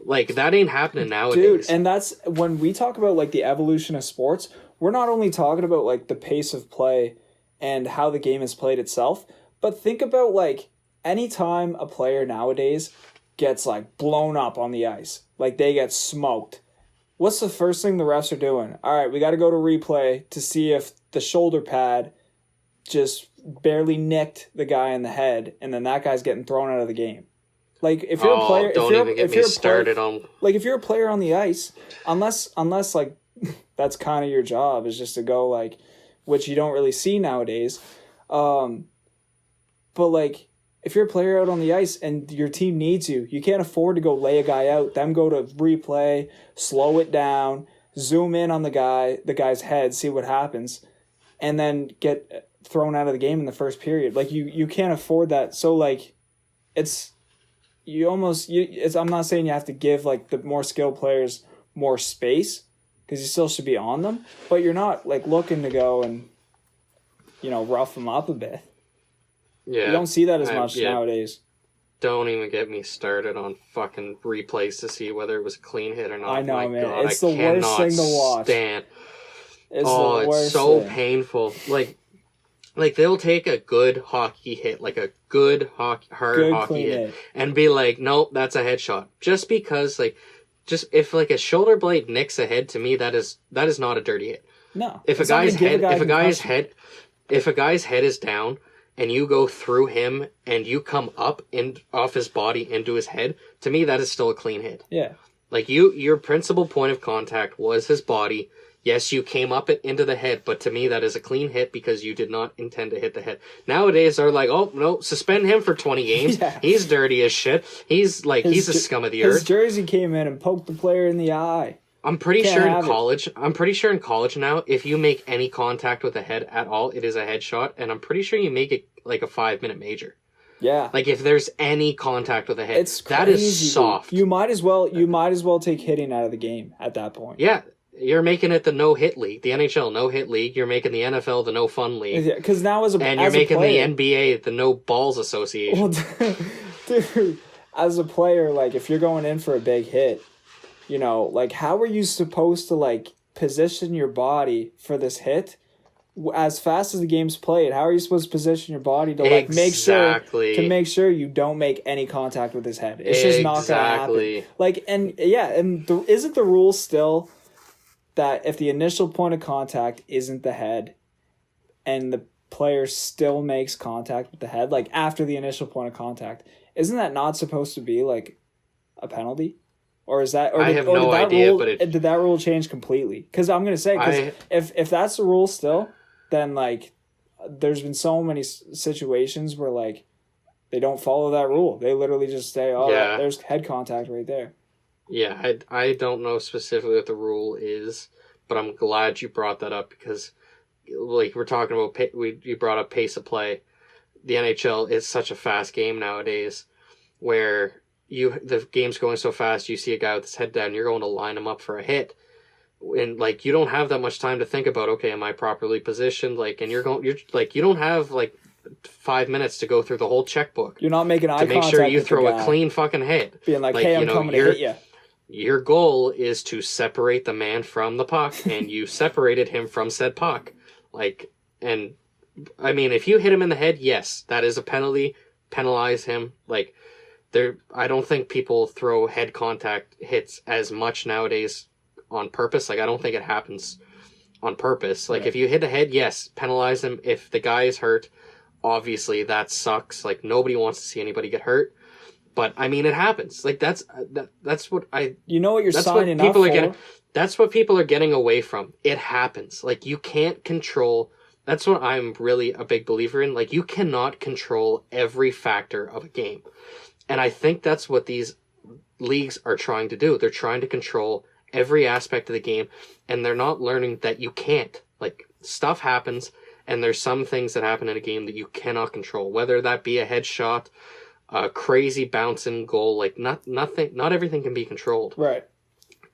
Speaker 2: Like, that ain't happening nowadays.
Speaker 1: Dude, and that's, when we talk about, like, the evolution of sports, we're not only talking about, like, the pace of play and how the game is played itself, but think about, like, anytime a player nowadays gets, like, blown up on the ice, like, they get smoked, what's the first thing the refs are doing? All right, we got to go to replay to see if the shoulder pad just barely nicked the guy in the head, and then that guy's getting thrown out of the game. Like, if you're a player, if you're a player on the ice, unless like that's kind of your job, is just to go, like, which you don't really see nowadays. But like, if you're a player out on the ice and your team needs you, you can't afford to go lay a guy out, then go to replay, slow it down, zoom in on the guy's head, see what happens, and then get thrown out of the game in the first period. Like, you can't afford that. So, like, I'm not saying you have to give, like, the more skilled players more space, because you still should be on them, but you're not, like, looking to go and, rough them up a bit.
Speaker 2: Yeah.
Speaker 1: You don't see that as much nowadays.
Speaker 2: Don't even get me started on fucking replays to see whether it was a clean hit or not.
Speaker 1: I know,
Speaker 2: My
Speaker 1: man.
Speaker 2: God,
Speaker 1: it's the worst thing to watch.
Speaker 2: It's so painful. Like, they'll take a good hockey hit, like a good hard hockey hit, and be like, nope, that's a headshot. Just because, like, if, like, a shoulder blade nicks a head, to me, that is not a dirty hit.
Speaker 1: No.
Speaker 2: If a guy's head is down, and you go through him, and you come up off his body into his head, to me, that is still a clean hit.
Speaker 1: Yeah.
Speaker 2: Like, your principal point of contact was his body. Yes, you came up into the head, but to me, that is a clean hit because you did not intend to hit the head. Nowadays, they're like, oh, no, suspend him for 20 games. Yeah. He's dirty as shit. He's a scum of the earth.
Speaker 1: His jersey came in and poked the player in the eye.
Speaker 2: I'm pretty sure in college now, if you make any contact with the head at all, it is a headshot, and I'm pretty sure you make it like a 5-minute major.
Speaker 1: Yeah.
Speaker 2: Like, if there's any contact with the head,
Speaker 1: it's crazy.
Speaker 2: That is soft.
Speaker 1: You might as well take hitting out of the game at that point.
Speaker 2: Yeah. You're making it the no-hit league, the NHL no-hit league. You're making the NFL the no-fun league.
Speaker 1: Because now
Speaker 2: and you're making the NBA the no-balls association.
Speaker 1: Well, dude, as a player, like, if you're going in for a big hit, like, how are you supposed to, like, position your body for this hit as fast as the game's played, how are you supposed to position your body to make sure you don't make any contact with his head? It's just not gonna happen. Like, and isn't the rule still that if the initial point of contact isn't the head, and the player still makes contact with the head, like after the initial point of contact, isn't that not supposed to be like a penalty? Or is that? Or
Speaker 2: I have no idea, but
Speaker 1: did that rule change completely? Because I'm gonna say, because if that's the rule still, then like there's been so many situations where like they don't follow that rule. They literally just say, "Oh, there's head contact right there."
Speaker 2: Yeah, I don't know specifically what the rule is, but I'm glad you brought that up because, like, we're talking about you brought up pace of play. The NHL is such a fast game nowadays, where the game's going so fast. You see a guy with his head down, you're going to line him up for a hit, and like you don't have that much time to think about. Okay, am I properly positioned? Like, and you don't have like 5 minutes to go through the whole checkbook.
Speaker 1: You're not making eye contact to
Speaker 2: make sure you throw a clean fucking hit,
Speaker 1: being like hey, I'm coming to hit you.
Speaker 2: Your goal is to separate the man from the puck, and you separated him from said puck. Like, and I mean, if you hit him in the head, yes, that is a penalty. Penalize him. Like, I don't think people throw head contact hits as much nowadays on purpose. Like, I don't think it happens on purpose. Like, if you hit the head, yes, penalize him. If the guy is hurt, obviously that sucks. Like, nobody wants to see anybody get hurt. But I mean, it happens. Like that's what I.
Speaker 1: You know what you're signing up for.
Speaker 2: That's what people are getting away from. It happens. Like you can't control. That's what I'm really a big believer in. Like you cannot control every factor of a game, and I think that's what these leagues are trying to do. They're trying to control every aspect of the game, and they're not learning that you can't. Like stuff happens, and there's some things that happen in a game that you cannot control. Whether that be a headshot, a crazy bouncing goal, like not everything can be controlled.
Speaker 1: Right.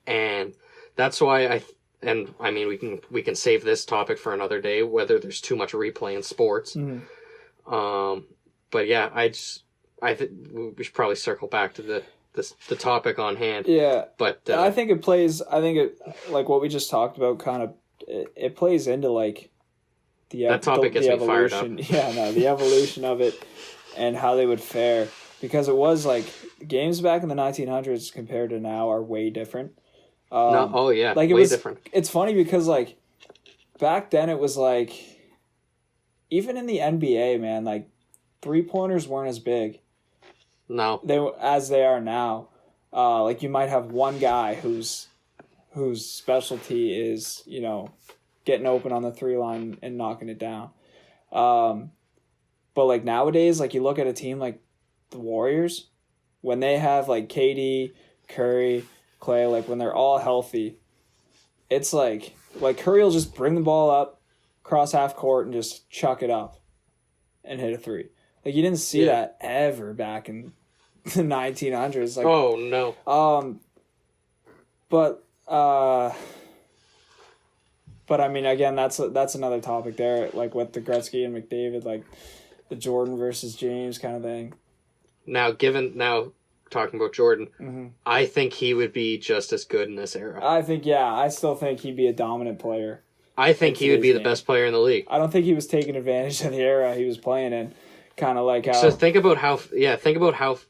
Speaker 1: And
Speaker 2: that's why I mean we can save this topic for another day, whether there's too much replay in sports. Mm-hmm. But yeah, I think we should probably circle back to the topic on hand.
Speaker 1: Yeah.
Speaker 2: But
Speaker 1: I think it like what we just talked about kind of it plays into like
Speaker 2: that topic gets me fired up.
Speaker 1: Yeah, no, the evolution of it. And how they would fare, because it was like games back in the 1900s compared to now are way different.
Speaker 2: Like
Speaker 1: way different. It's funny because like back then it was like even in the NBA, man, like 3-pointers weren't as big.
Speaker 2: No,
Speaker 1: as they are now. Like you might have one guy whose specialty is getting open on the 3-line and knocking it down. But, like, nowadays, like, you look at a team like the Warriors, when they have, like, KD, Curry, Clay, like, when they're all healthy, it's like Curry will just bring the ball up, cross half court, and just chuck it up and hit a three. Like, you didn't see that ever back in the 1900s. Like,
Speaker 2: oh, no.
Speaker 1: But I mean, again, that's another topic there, like, with the Gretzky and McDavid, like, the Jordan versus James kind of thing.
Speaker 2: Now, talking about Jordan, mm-hmm. I think he would be just as good in this era.
Speaker 1: I still think he'd be a dominant player.
Speaker 2: I think he would be the best player in the league.
Speaker 1: I don't think he was taking advantage of the era he was playing in. Kind of like how.
Speaker 2: So think about how,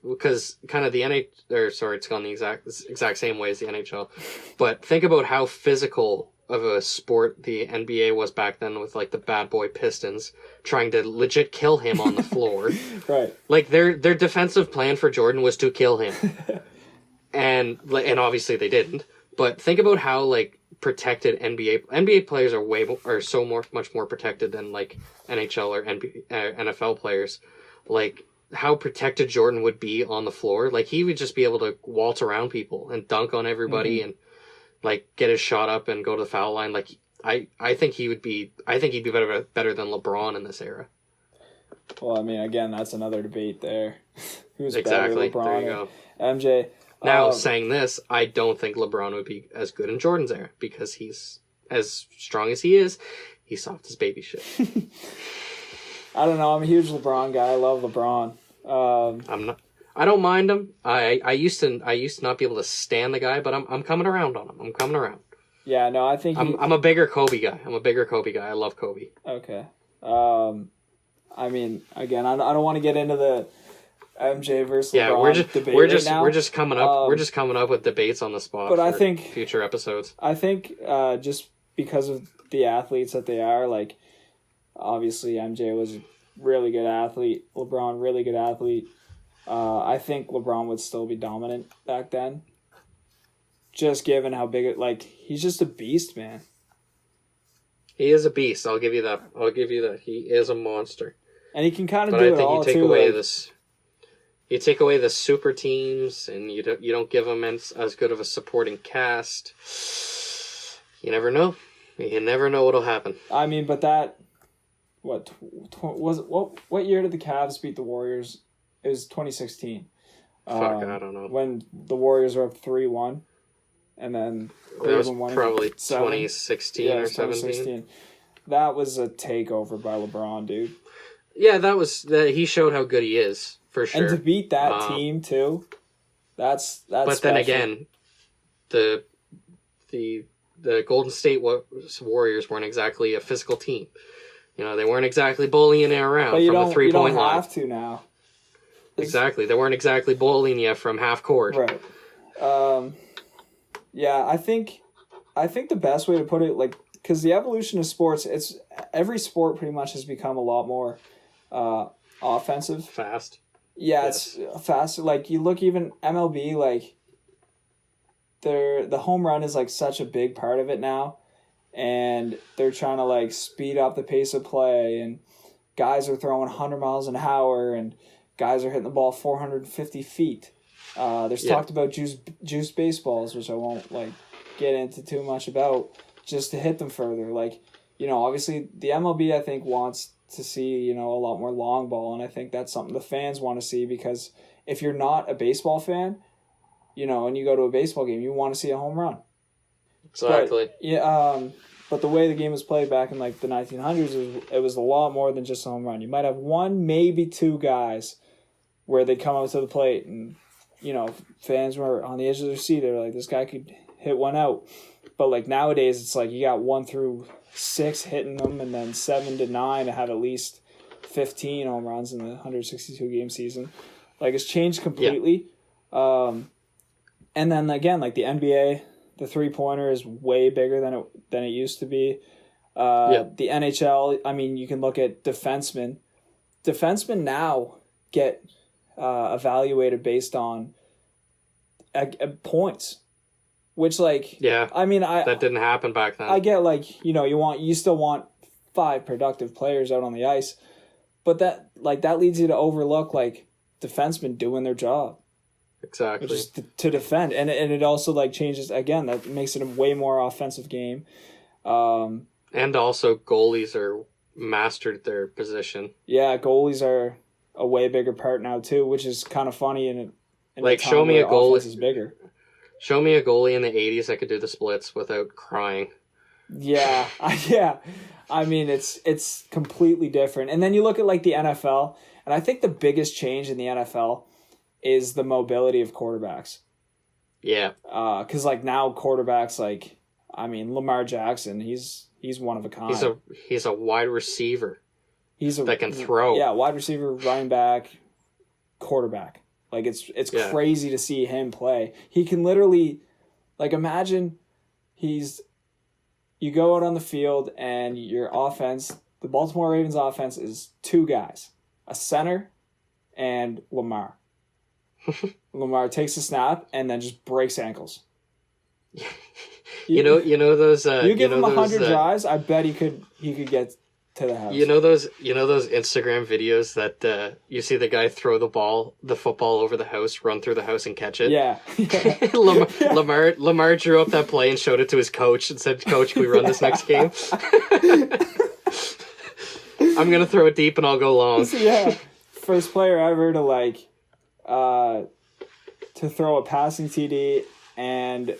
Speaker 2: because kind of the it's gone the exact same way as the NHL, but think about how physical of a sport the NBA was back then with like the bad boy Pistons trying to legit kill him on the floor.
Speaker 1: Right.
Speaker 2: Like their defensive plan for Jordan was to kill him. and obviously they didn't. But think about how like protected NBA players are much more protected than like NHL or NFL players. Like how protected Jordan would be on the floor. Like he would just be able to waltz around people and dunk on everybody, mm-hmm. and like get his shot up and go to the foul line. Like I think he'd be better than LeBron in this era.
Speaker 1: Well, I mean, again, that's another debate there. Who's
Speaker 2: exactly
Speaker 1: better, LeBron
Speaker 2: there you go.
Speaker 1: MJ?
Speaker 2: Now, saying this, I don't think LeBron would be as good in Jordan's era because he's as strong as he is. He's soft as baby shit.
Speaker 1: I don't know. I'm a huge LeBron guy. I love LeBron.
Speaker 2: I'm not. I don't mind him. I used to not be able to stand the guy, but I'm coming around on him. I'm coming around.
Speaker 1: Yeah, no, I think
Speaker 2: I'm a bigger Kobe guy. I love Kobe.
Speaker 1: Okay. I mean, again, I don't want to get into the MJ versus LeBron debate right now.
Speaker 2: We're just coming up with debates on the spot.
Speaker 1: But
Speaker 2: for
Speaker 1: I think
Speaker 2: future episodes.
Speaker 1: I think just because of the athletes that they are, like obviously MJ was a really good athlete, LeBron really good athlete. I think LeBron would still be dominant back then. Just given how big he's just a beast, man.
Speaker 2: He is a beast. I'll give you that. He is a monster.
Speaker 1: And he can kind of do it all too.
Speaker 2: You take away the super teams, and you don't give them as good of a supporting cast. You never know. You never know what'll happen.
Speaker 1: I mean, but what year did the Cavs beat the Warriors? It was 2016.
Speaker 2: I don't know.
Speaker 1: When the Warriors were up 3-1, and then
Speaker 2: Cleveland won. Probably 2016 or 17.
Speaker 1: That was a takeover by LeBron, dude.
Speaker 2: Yeah, he showed how good he is, for sure.
Speaker 1: And to beat that team too, that's But
Speaker 2: special. Then again, the Golden State Warriors weren't exactly a physical team. They weren't exactly bullying you around from the 3-point line.
Speaker 1: You don't have to now.
Speaker 2: Exactly. They weren't exactly bullying you from half court.
Speaker 1: Right. Yeah, I think the best way to put it, because the evolution of sports, every sport pretty much has become a lot more offensive.
Speaker 2: Fast.
Speaker 1: Yeah, yes. It's faster. You look even MLB, the home run is such a big part of it now, and they're trying to speed up the pace of play, and guys are throwing 100 miles an hour, and guys are hitting the ball 450 feet. There's talked about juice baseballs, which I won't get into too much about, just to hit them further. Obviously the MLB I think wants to see a lot more long ball, and I think that's something the fans want to see, because if you're not a baseball fan, and you go to a baseball game, you want to see a home run.
Speaker 2: Exactly.
Speaker 1: But the way the game was played back in the 1900s, it was a lot more than just a home run. You might have one, maybe two guys where they come up to the plate, and fans were on the edge of their seat. They're like, this guy could hit one out. But nowadays, it's you got 1 through 6 hitting them, and then 7 to 9 to have at least 15 home runs in the 162 game season. It's changed completely. Yeah. And then again, the NBA, the 3-pointer is way bigger than it used to be. The NHL, I mean, you can look at defensemen. Defensemen now get evaluated based on points, which I mean,
Speaker 2: that didn't happen back then.
Speaker 1: I get you still want 5 productive players out on the ice, but that leads you to overlook defensemen doing their job.
Speaker 2: Exactly.
Speaker 1: Which is to defend, and it also changes again. That makes it a way more offensive game.
Speaker 2: And also goalies are mastered their position.
Speaker 1: Yeah, goalies are a way bigger part now too, which is kind of funny. In
Speaker 2: show me a goalie
Speaker 1: is bigger.
Speaker 2: Show me a goalie in the 80s that could do the splits without crying.
Speaker 1: Yeah, yeah. I mean, it's completely different. And then you look at the NFL, and I think the biggest change in the NFL is the mobility of quarterbacks.
Speaker 2: Yeah.
Speaker 1: Because now quarterbacks Lamar Jackson, he's one of a kind.
Speaker 2: He's a wide receiver. That can
Speaker 1: throw. Yeah, wide receiver, running back, quarterback. It's crazy to see him play. He can literally, imagine you go out on the field and your offense, the Baltimore Ravens offense is 2 guys, a center and Lamar. Lamar takes a snap and then just breaks ankles.
Speaker 2: You know those.
Speaker 1: You give him 100 drives, I bet he could get to the house.
Speaker 2: You know those Instagram videos that you see the guy throw the football over the house, run through the house and catch it.
Speaker 1: Yeah.
Speaker 2: Lamar drew up that play and showed it to his coach and said, "Coach, can we run this next game?" I'm gonna throw it deep and I'll go long.
Speaker 1: Yeah, first player ever to throw a passing TD and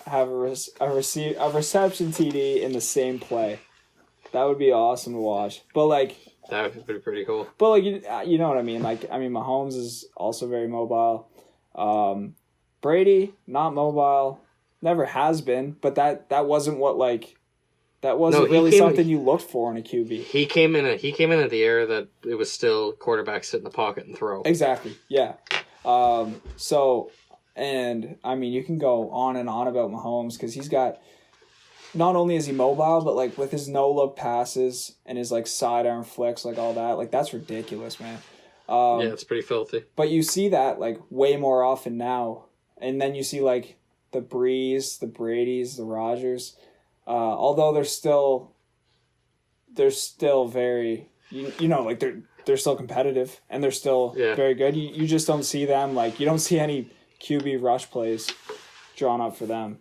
Speaker 1: have a reception TD in the same play. That would be awesome to watch. But
Speaker 2: that would be pretty cool.
Speaker 1: But you know what I mean? Mahomes is also very mobile. Brady, not mobile. never has been, but that wasn't what like that
Speaker 2: No,
Speaker 1: wasn't
Speaker 2: he
Speaker 1: really
Speaker 2: came-
Speaker 1: something you looked for in a QB.
Speaker 2: He came in at the era that it was still quarterback sit in the pocket and throw.
Speaker 1: Exactly. Yeah. And I mean, you can go on and on about Mahomes because he's got. Not only is he mobile, but like with his no look passes and his like sidearm flicks, like all that, like that's ridiculous, man.
Speaker 2: Yeah, it's pretty filthy.
Speaker 1: But you see that like way more often now, and then you see like the Brees, the Brady's, the Rodgers. Although they're still very you know like they're still competitive and they're still very good. You just don't see them like you don't see any QB rush plays drawn up for them.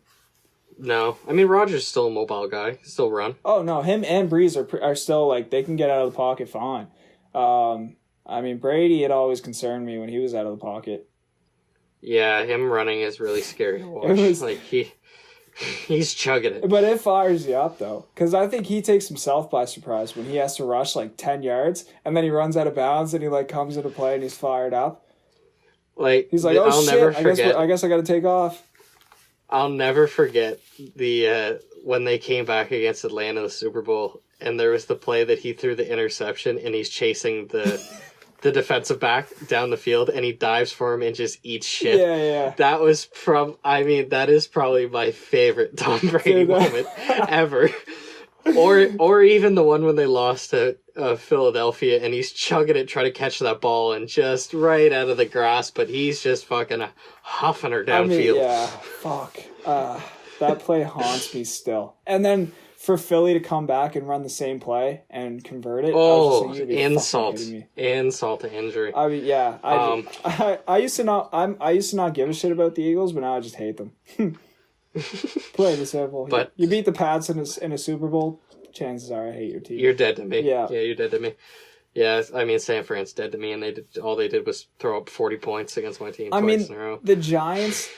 Speaker 2: No, I mean Rodgers is still a mobile guy. He still run.
Speaker 1: Oh no, him and Breeze are still like they can get out of the pocket fine. I mean Brady, it always concerned me when he was out of the pocket.
Speaker 2: Yeah, him running is really scary to watch. Like he's chugging it.
Speaker 1: But it fires you up though, because I think he takes himself by surprise when he has to rush like 10 yards and then he runs out of bounds and he like comes into play and he's fired up.
Speaker 2: Like
Speaker 1: he's like,
Speaker 2: I'll
Speaker 1: shit,
Speaker 2: never forget.
Speaker 1: I guess I got to take off.
Speaker 2: I'll never forget the when they came back against Atlanta in the Super Bowl, and there was the play that he threw the interception, and he's chasing the defensive back down the field, and he dives for him and just eats shit.
Speaker 1: Yeah.
Speaker 2: That was that is probably my favorite Tom Brady moment ever. Or even the one when they lost to Philadelphia, and he's chugging it, trying to catch that ball, and just right out of the grasp, but he's just fucking huffing her downfield.
Speaker 1: I mean, yeah, fuck. That play haunts me still. And then for Philly to come back and run the same play and convert it.
Speaker 2: Oh, insult to injury.
Speaker 1: I mean, yeah. I used to not give a shit about the Eagles, but now I just hate them. Play the Super Bowl.
Speaker 2: But
Speaker 1: you beat the Pats in a Super Bowl, chances are I hate your team.
Speaker 2: You're dead to me.
Speaker 1: Yeah,
Speaker 2: you're dead to me. Yeah, I mean San Fran's dead to me, and all they did was throw up 40 points against my team twice in a row.
Speaker 1: The Giants,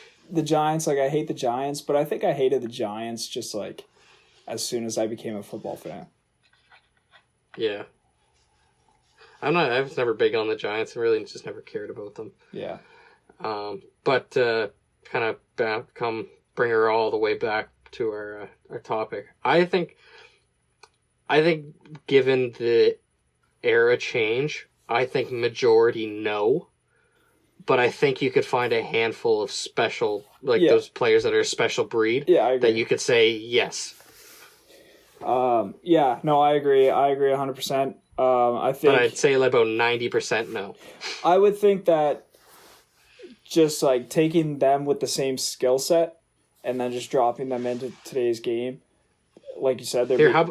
Speaker 1: like I hate the Giants, but I think I hated the Giants just like as soon as I became a football fan.
Speaker 2: Yeah. I was never big on the Giants and really just never cared about them.
Speaker 1: Yeah.
Speaker 2: But kind of bring her all the way back to our topic. I think given the era change, I think majority no. But I think you could find a handful of special, those players that are a special breed that you could say yes.
Speaker 1: Yeah, no, I agree. I agree 100%. I think,
Speaker 2: but I'd say about 90% no.
Speaker 1: I would think that just like taking them with the same skill set and then just dropping them into today's game, like you said,
Speaker 2: go ahead.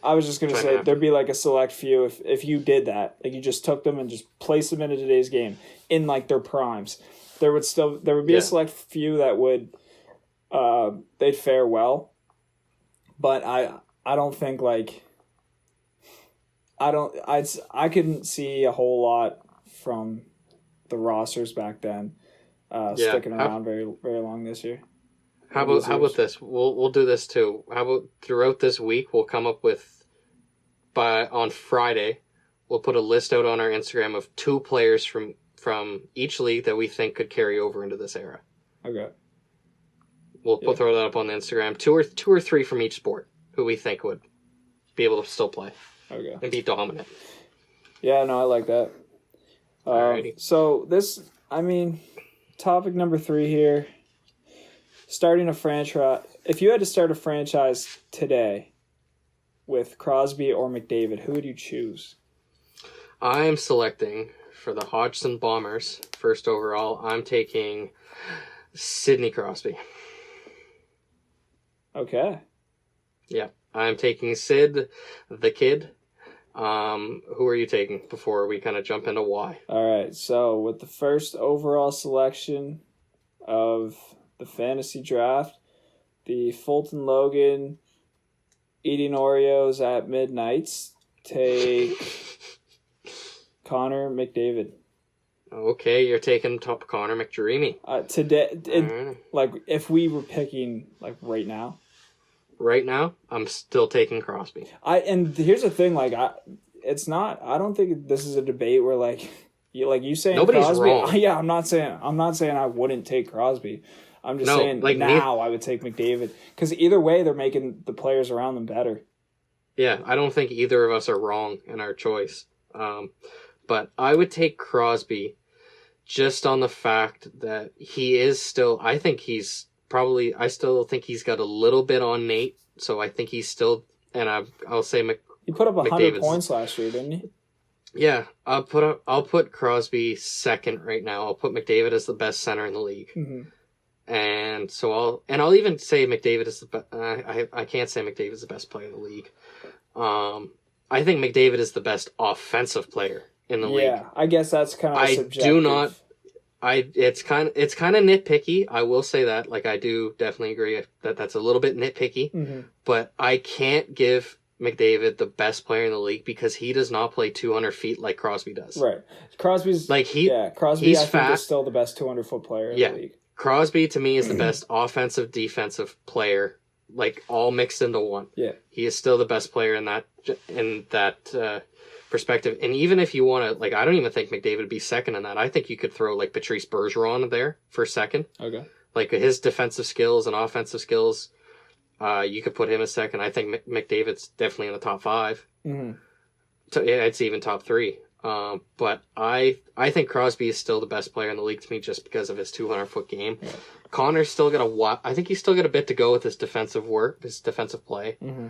Speaker 1: I was just gonna say there'd be like a select few if you did that, like you just took them and just placed them into today's game in like their primes. There would be a select few that would they'd fare well, but I don't think like I couldn't see a whole lot from the rosters back then sticking around very very long this year.
Speaker 2: How about this? We'll do this too. How about throughout this week we'll come up with on Friday we'll put a list out on our Instagram of 2 players from each league that we think could carry over into this era.
Speaker 1: Okay.
Speaker 2: We'll throw that up on the Instagram. 2 or 3 from each sport who we think would be able to still play.
Speaker 1: Okay.
Speaker 2: And be dominant.
Speaker 1: Yeah, no, I like that.
Speaker 2: Alrighty.
Speaker 1: So topic number 3 here. Starting a franchise. If you had to start a franchise today with Crosby or McDavid, who would you choose?
Speaker 2: I'm selecting for the Hodgson Bombers, first overall. I'm taking Sidney Crosby.
Speaker 1: Okay.
Speaker 2: Yeah, I'm taking Sid, the kid. Who are you taking before we kind of jump into why?
Speaker 1: All right, so with the first overall selection of the fantasy draft, the Fulton Logan eating Oreos at midnights take Connor McDavid.
Speaker 2: Okay, you're taking top Connor McDreamy.
Speaker 1: Today, like if we were picking like right now.
Speaker 2: Right now, I'm still taking Crosby.
Speaker 1: And here's the thing, like I don't think this is a debate where like You saying
Speaker 2: Nobody's
Speaker 1: Crosby?
Speaker 2: wrong.
Speaker 1: Yeah, I'm not saying I wouldn't take Crosby. I'm just saying now I would take McDavid because either way they're making the players around them better.
Speaker 2: Yeah, I don't think either of us are wrong in our choice. But I would take Crosby just on the fact that he is still. I still think he's got a little bit on Nate. So I think he's still, and I'll say
Speaker 1: he put up 100
Speaker 2: McDavid's
Speaker 1: points last year, didn't he?
Speaker 2: Yeah, I'll put Crosby second right now. I'll put McDavid as the best center in the league.
Speaker 1: Mm-hmm.
Speaker 2: And so I'll even say McDavid is the best. I can't say McDavid is the best player in the league. I think McDavid is the best offensive player in the league.
Speaker 1: Yeah, I guess that's kind of subjective.
Speaker 2: Do not. It's kind of nitpicky. I will say that. Like, I do definitely agree that that's a little bit nitpicky.
Speaker 1: Mm-hmm.
Speaker 2: But I can't give McDavid the best player in the league because he does not play 200 feet like Crosby does.
Speaker 1: Right. Crosby's Crosby.
Speaker 2: He's
Speaker 1: I think
Speaker 2: fat.
Speaker 1: is still the best 200-foot player in the league.
Speaker 2: Crosby to me is the best offensive defensive player, like all mixed into one.
Speaker 1: Yeah.
Speaker 2: He is still the best player in that perspective. And even if you want to, like, I don't even think McDavid would be second in that. I think you could throw like Patrice Bergeron there for second.
Speaker 1: Okay. Like
Speaker 2: his defensive skills and offensive skills, you could put him as second. I think McDavid's definitely in the top 5.
Speaker 1: Mm-hmm.
Speaker 2: I'd say even top 3. But I think Crosby is still the best player in the league to me just because of his 200-foot game. Yeah. Connor's still got I think he's still got a bit to go with his defensive work, his defensive play. Mm-hmm.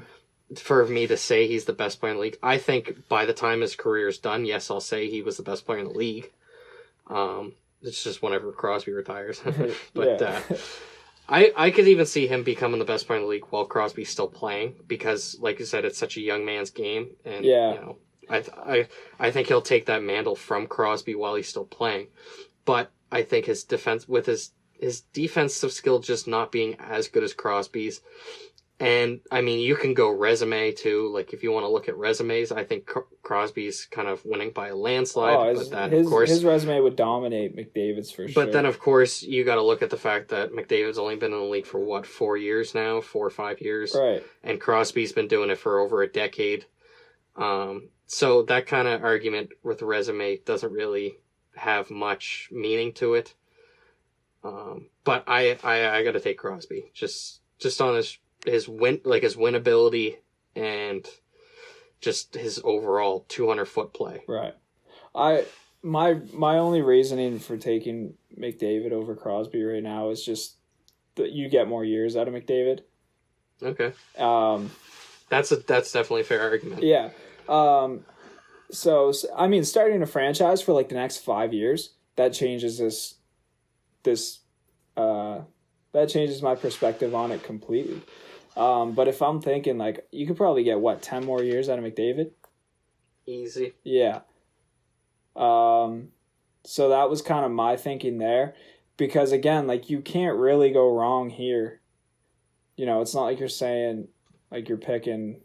Speaker 2: For me to say he's the best player in the league, I think by the time his career is done, yes, I'll say he was the best player in the league. It's just whenever Crosby retires. But I could even see him becoming the best player in the league while Crosby's still playing because, like you said, it's such a young man's game. And, I think he'll take that mantle from Crosby while he's still playing. But I think his defense, with his defensive skill just not being as good as Crosby's. And, I mean, you can go resume, too. Like, if you want to look at resumes, I think Crosby's kind of winning by a landslide.
Speaker 1: His resume would dominate McDavid's for sure.
Speaker 2: But then, of course, you got to look at the fact that McDavid's only been in the league for, 4 years now? 4 or 5 years?
Speaker 1: Right.
Speaker 2: And Crosby's been doing it for over a decade. So that kind of argument with the resume doesn't really have much meaning to it. But I got to take Crosby just on his win ability and just his overall 200-foot play.
Speaker 1: Right. My only reasoning for taking McDavid over Crosby right now is just that you get more years out of McDavid.
Speaker 2: Okay. That's definitely a fair argument.
Speaker 1: Yeah. So I mean, starting a franchise for like the next 5 years, that changes that changes my perspective on it completely. But if I'm thinking like you could probably get 10 more years out of McDavid?
Speaker 2: Easy.
Speaker 1: Yeah. So that was kind of my thinking there, because again, like you can't really go wrong here. You know, it's not like you're saying like you're picking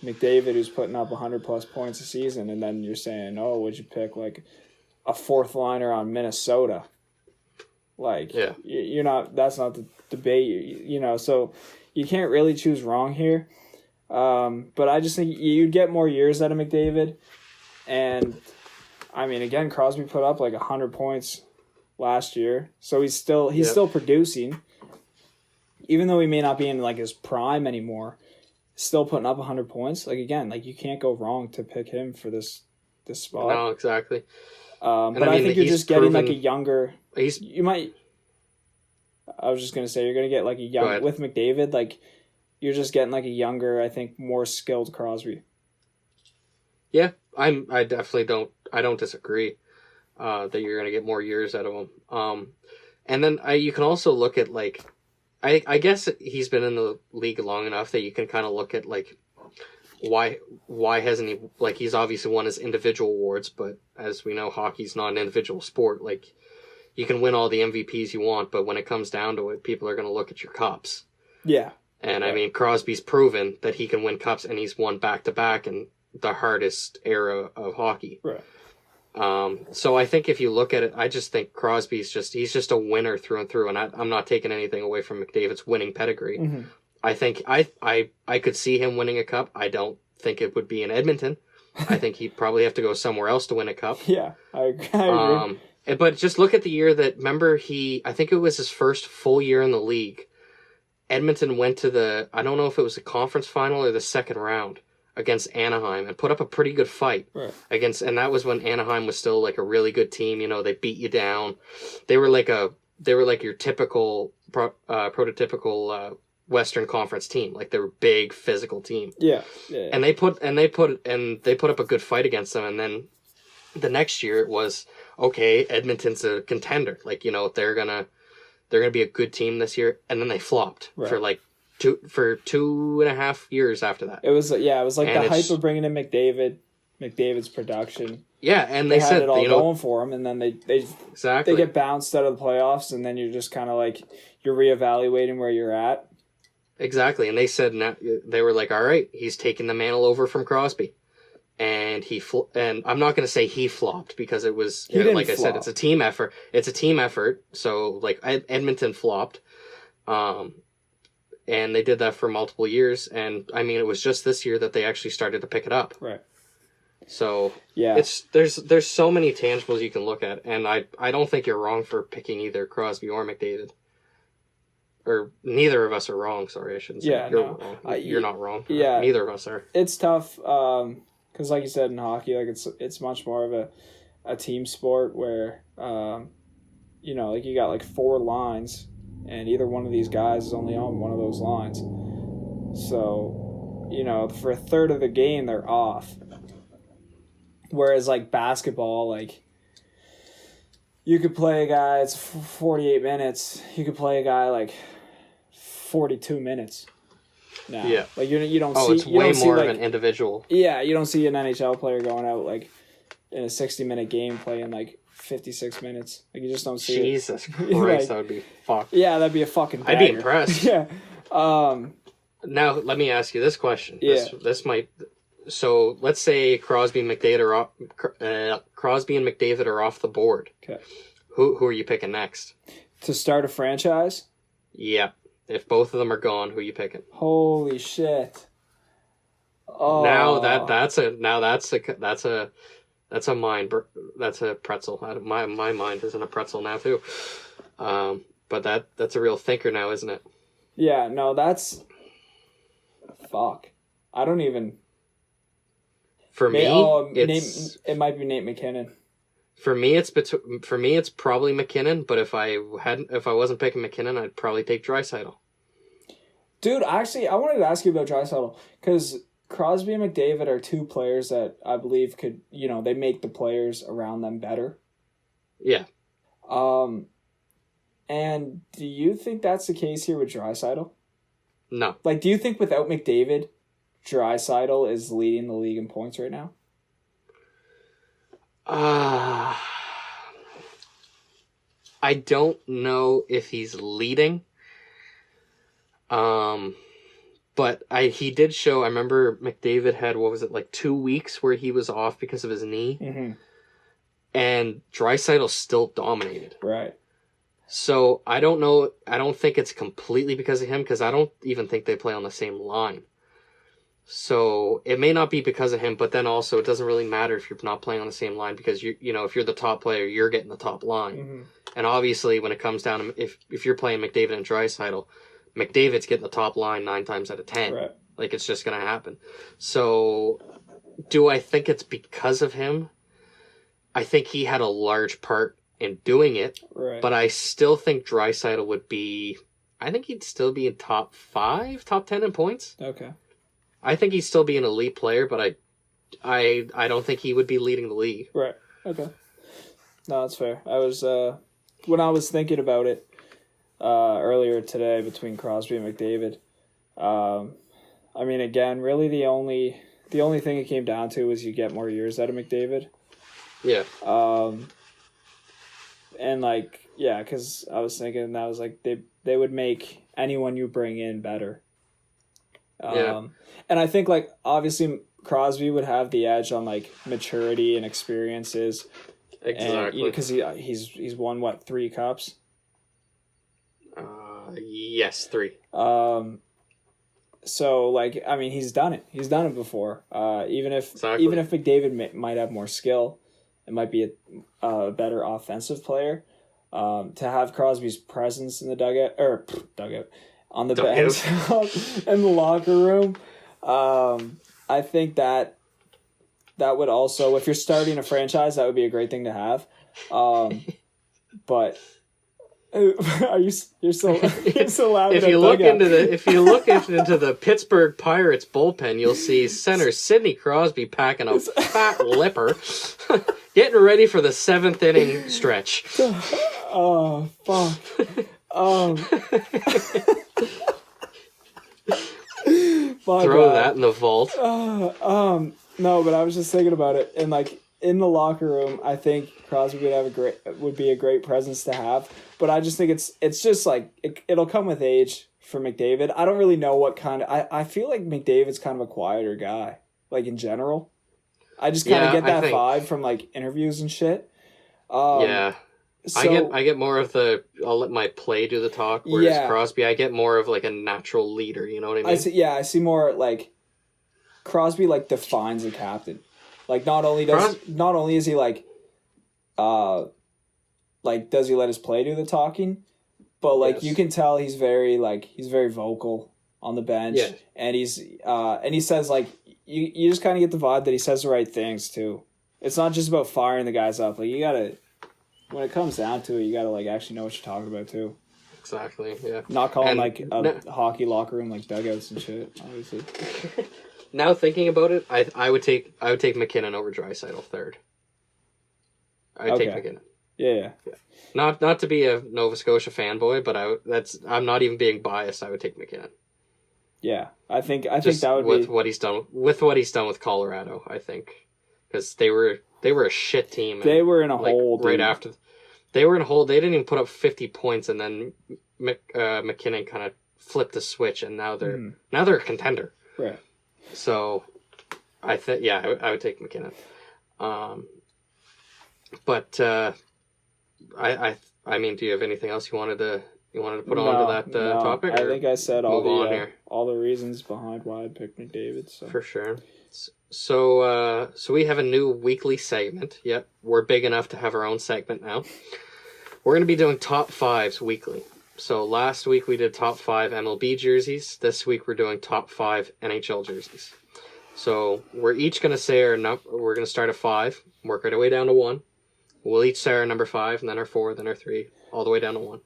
Speaker 1: McDavid who's putting up 100+ points a season, and then you're saying, oh, would you pick like a fourth liner on Minnesota? Like, yeah. You're not. That's not the debate. You know, so you can't really choose wrong here. But I just think you'd get more years out of McDavid, and I mean, again, Crosby put up like 100 points last year, so he's still producing, even though he may not be in like his prime anymore. Still putting up 100 points. Like again, like you can't go wrong to pick him for this spot.
Speaker 2: No, exactly.
Speaker 1: But I think you're just getting like a younger. You might. I was just gonna say you're gonna get like a young with McDavid. Like you're just getting like a younger, I think, more skilled Crosby.
Speaker 2: Yeah, I definitely don't disagree that you're gonna get more years out of him. And then you can also look at like. I guess he's been in the league long enough that you can kind of look at like why hasn't he, like, he's obviously won his individual awards, but as we know, hockey's not an individual sport. Like, you can win all the MVPs you want, but when it comes down to it, people are going to look at your cups. Yeah. And I mean, Crosby's proven that he can win cups, and he's won back-to-back in the hardest era of hockey. Right. So I think if you look at it, I just think Crosby's he's just a winner through and through, and I'm not taking anything away from McDavid's winning pedigree. Mm-hmm. I think I could see him winning a cup. I don't think it would be in Edmonton. I think he'd probably have to go somewhere else to win a cup.
Speaker 1: Yeah, I agree.
Speaker 2: But just look at the year that, remember, I think it was his first full year in the league. Edmonton went to I don't know if it was the conference final or the second round against Anaheim and put up a pretty good fight and that was when Anaheim was still like a really good team. They beat you down. They were like your typical prototypical Western Conference team. Like they were big physical team.
Speaker 1: Yeah.
Speaker 2: And they put up a good fight against them, and then the next year it was okay, Edmonton's a contender. Like, they're gonna be a good team this year, and then they flopped for like 2.5 years after that.
Speaker 1: It was like the hype of bringing in McDavid's production.
Speaker 2: Yeah, and
Speaker 1: they
Speaker 2: said
Speaker 1: had it all going for them, and then they get bounced out of the playoffs, and then you're just kind of like you're reevaluating where you're at.
Speaker 2: Exactly, and they said they were like, all right, he's taking the mantle over from Crosby. And and I'm not going to say he flopped because it was, like I said, it's a team effort. It's a team effort. So like Edmonton flopped. And they did that for multiple years. And I mean, it was just this year that they actually started to pick it up.
Speaker 1: Right.
Speaker 2: So
Speaker 1: yeah,
Speaker 2: there's so many tangibles you can look at. And I don't think you're wrong for picking either Crosby or McDavid. Or neither of us are wrong. Sorry, I shouldn't say you're wrong. You're not wrong.
Speaker 1: Yeah.
Speaker 2: Neither of us are.
Speaker 1: It's tough. Because like you said, in hockey, like it's much more of a team sport where, like you got like 4 lines, and either one of these guys is only on one of those lines. So, for a third of the game, they're off. Whereas like basketball, like you could play a guy, it's 48 minutes. You could play a guy like 42 minutes. Now. Yeah, like you don't see.
Speaker 2: It's way more of an individual.
Speaker 1: Yeah, you don't see an NHL player going out like in a 60-minute game playing like 56 minutes. Like you just don't see.
Speaker 2: Jesus Christ, that would be fucked.
Speaker 1: Yeah, that'd be a fucking bagger.
Speaker 2: I'd be impressed.
Speaker 1: Yeah.
Speaker 2: Now let me ask you this question.
Speaker 1: Yeah.
Speaker 2: This might. So let's say Crosby and McDavid are off the board.
Speaker 1: Okay.
Speaker 2: Who are you picking next?
Speaker 1: To start a franchise?
Speaker 2: Yeah. If both of them are gone, who are you picking?
Speaker 1: Holy shit! Oh.
Speaker 2: Now that's a mind. That's a pretzel. My mind isn't a pretzel now too. But that's a real thinker now, isn't it?
Speaker 1: Yeah. No, that's. Fuck. I don't even.
Speaker 2: For me,
Speaker 1: it might be Nate McKinnon.
Speaker 2: For me, it's probably McKinnon. But if I wasn't picking McKinnon, I'd probably take Draisaitl.
Speaker 1: Dude, actually, I wanted to ask you about Draisaitl because Crosby and McDavid are 2 players that I believe could, they make the players around them better.
Speaker 2: Yeah.
Speaker 1: And do you think that's the case here with Draisaitl?
Speaker 2: No.
Speaker 1: Like, do you think without McDavid, Draisaitl is leading the league in points right now?
Speaker 2: I don't know if he's leading. But he did show. I remember McDavid had, what was it, like 2 weeks where he was off because of his knee, and Draisaitl still dominated.
Speaker 1: Right.
Speaker 2: So I don't know. I don't think it's completely because of him, because I don't even think they play on the same line. So it may not be because of him, but then also it doesn't really matter if you're not playing on the same line, because if you're the top player, you're getting the top line. Mm-hmm. And obviously, when it comes down to if you're playing McDavid and Draisaitl, McDavid's getting the top line 9 times out of 10.
Speaker 1: Right.
Speaker 2: Like, it's just going to happen. So, do I think it's because of him? I think he had a large part in doing it.
Speaker 1: Right.
Speaker 2: But I still think Draisaitl would be... I think he'd still be in top 5, top 10 in points.
Speaker 1: Okay.
Speaker 2: I think he'd still be an elite player, but I don't think he would be leading the league.
Speaker 1: Right. Okay. No, that's fair. I was... when I was thinking about it, earlier today between Crosby and McDavid. I mean, again, really the only thing it came down to was you get more years out of McDavid.
Speaker 2: Yeah.
Speaker 1: And like, yeah, because I was thinking that was like they would make anyone you bring in better.
Speaker 2: Yeah.
Speaker 1: And I think like obviously Crosby would have the edge on like maturity and experiences.
Speaker 2: Exactly.
Speaker 1: Because he's won 3 cups.
Speaker 2: Yes, 3.
Speaker 1: So, like, I mean, he's done it. He's done it before. Even if
Speaker 2: Exactly.
Speaker 1: McDavid might have more skill, it might be a better offensive player. To have Crosby's presence in the dugout on the bench in the locker room, I think that would also, if you're starting a franchise, that would be a great thing to have. But you're so loud.
Speaker 2: If you look into the Pittsburgh Pirates bullpen, you'll see center Sidney Crosby packing a fat lipper, getting ready for the 7th inning stretch.
Speaker 1: Oh fuck!
Speaker 2: Throw that in the vault.
Speaker 1: No, but I was just thinking about it, and like in the locker room, I think Crosby would be a great presence to have. But I just think it's just like it'll come with age for McDavid. I don't really know what kind of. I feel like McDavid's kind of a quieter guy, like in general. I just kind of get that vibe from like interviews and shit.
Speaker 2: Yeah. So, I get more of the I'll let my play do the talk, whereas Crosby I get more of like a natural leader, you know what I mean?
Speaker 1: I see more like Crosby like defines a captain. Like not only is he like does he let his play do the talking, but like you can tell he's very vocal on the bench, and he says like you just kind of get the vibe that he says the right things too. It's not just about firing the guys up. Like you gotta. When it comes down to it, you gotta like actually know what you're talking about too.
Speaker 2: Exactly. Yeah.
Speaker 1: Not calling a hockey locker room like dugouts and shit. Obviously.
Speaker 2: Now thinking about it, I would take McKinnon over Draisaitl third. I'd take McKinnon.
Speaker 1: Yeah.
Speaker 2: Not to be a Nova Scotia fanboy, but I'm not even being biased. I would take McKinnon.
Speaker 1: Yeah, I think that would
Speaker 2: with
Speaker 1: be
Speaker 2: what he's done with Colorado. I think because they were a shit team.
Speaker 1: They were in a hole
Speaker 2: right after. They were in a hole. They didn't even put up 50 points, and then McKinnon kind of flipped the switch, and now they're a contender.
Speaker 1: Right.
Speaker 2: So, I think I would take McKinnon. But I mean, do you have anything else you wanted to put on to that topic?
Speaker 1: I think I said all the reasons behind why I picked McDavid. So.
Speaker 2: For sure. So we have a new weekly segment. Yep, we're big enough to have our own segment now. We're going to be doing top fives weekly. So last week we did top 5 MLB jerseys. This week we're doing top 5 NHL jerseys. So we're each going to say our number. We're going to start at 5, work our way down to 1. We'll each say our number 5, and then our 4, then our 3, all the way down to 1.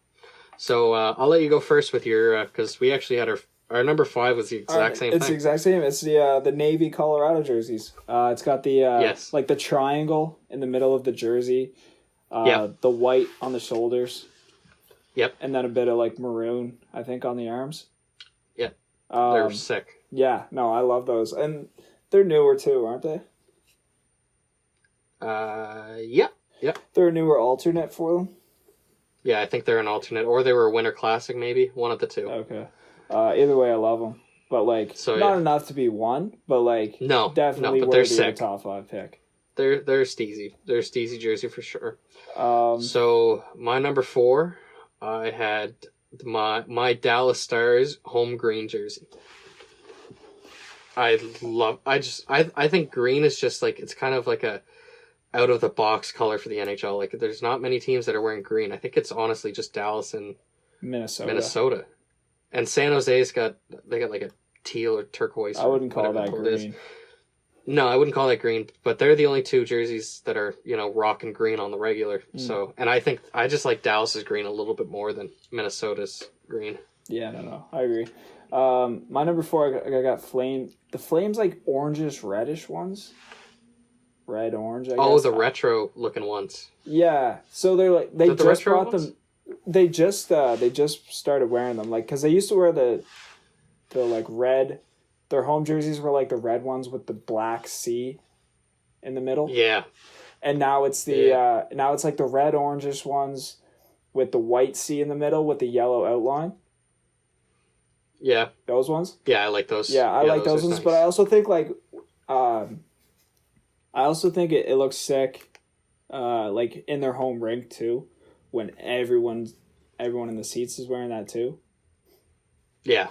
Speaker 2: So I'll let you go first with your because we actually had our number 5 was the exact same thing.
Speaker 1: It's the exact same. It's the Navy Colorado jerseys. It's got the like the triangle in the middle of the jersey. The white on the shoulders.
Speaker 2: Yep.
Speaker 1: And then a bit of like maroon, I think, on the arms.
Speaker 2: Yep. They're sick.
Speaker 1: Yeah, no, I love those. And they're newer too, aren't they?
Speaker 2: Yeah. Yep.
Speaker 1: They're a newer alternate for them.
Speaker 2: Yeah, I think they're an alternate, or they were a Winter Classic, maybe one of the two.
Speaker 1: Okay. Either way, I love them, but like not enough to be one, but like definitely worthy of a top 5 pick.
Speaker 2: They're steezy. They're a steezy jersey for sure. So my number 4, I had my Dallas Stars home green jersey. I think green is just like it's kind of like a out of the box color for the NHL. Like there's not many teams that are wearing green. I think it's honestly just Dallas and Minnesota. And San Jose's got like a teal or turquoise.
Speaker 1: I wouldn't call that green.
Speaker 2: No, I wouldn't call that green, but they're the only 2 jerseys that are, rock and green on the regular. So, and I just like Dallas's green a little bit more than Minnesota's green.
Speaker 1: Yeah, no, I agree. My number 4, I got Flame. The Flames like orangish reddish ones. Red orange, I guess.
Speaker 2: Oh, the retro looking ones.
Speaker 1: Yeah. So they're like they just brought them. They just started wearing them, like, because they used to wear the like red. Their home jerseys were like the red ones with the black C in the middle.
Speaker 2: Yeah.
Speaker 1: And now it's now it's like the red orangish ones with the white C in the middle with the yellow outline.
Speaker 2: Yeah.
Speaker 1: Those ones?
Speaker 2: Yeah, I like those.
Speaker 1: Yeah, I like those ones, nice. But I also think like it looks sick like in their home rink too, when everyone in the seats is wearing that too.
Speaker 2: Yeah.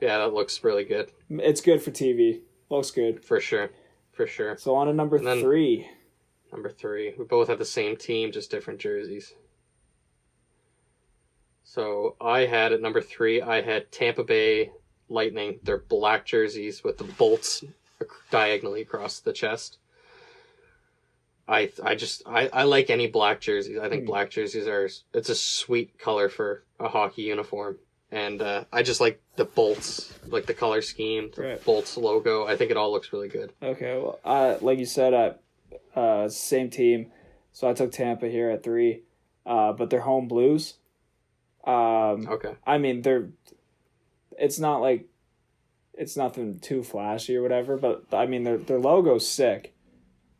Speaker 2: Yeah, that looks really good.
Speaker 1: It's good for TV. Looks good.
Speaker 2: For sure.
Speaker 1: So on to number 3.
Speaker 2: Number 3. We both have the same team, just different jerseys. So I had at number 3, I had Tampa Bay Lightning. They're black jerseys with the bolts diagonally across the chest. I like any black jerseys. I think black jerseys it's a sweet color for a hockey uniform. And I just like the bolts, like the color scheme, the bolts logo. I think it all looks really good.
Speaker 1: Okay, well, like you said, same team. So I took Tampa here at 3, but they're home blues.
Speaker 2: Okay.
Speaker 1: I mean, it's nothing too flashy or whatever, but I mean, their logo's sick.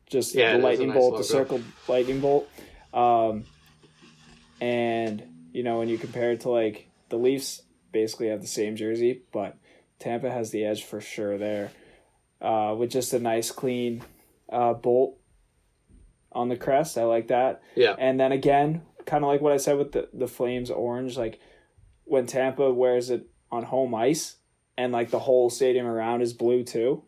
Speaker 1: Just the lightning bolt, the circle lightning bolt. And, you know, when you compare it to, like, the Leafs basically have the same jersey, but Tampa has the edge for sure there. With just a nice, clean bolt on the crest. I like that.
Speaker 2: Yeah.
Speaker 1: And then again, kind of like what I said with the Flames orange, like when Tampa wears it on home ice and, like, the whole stadium around is blue too.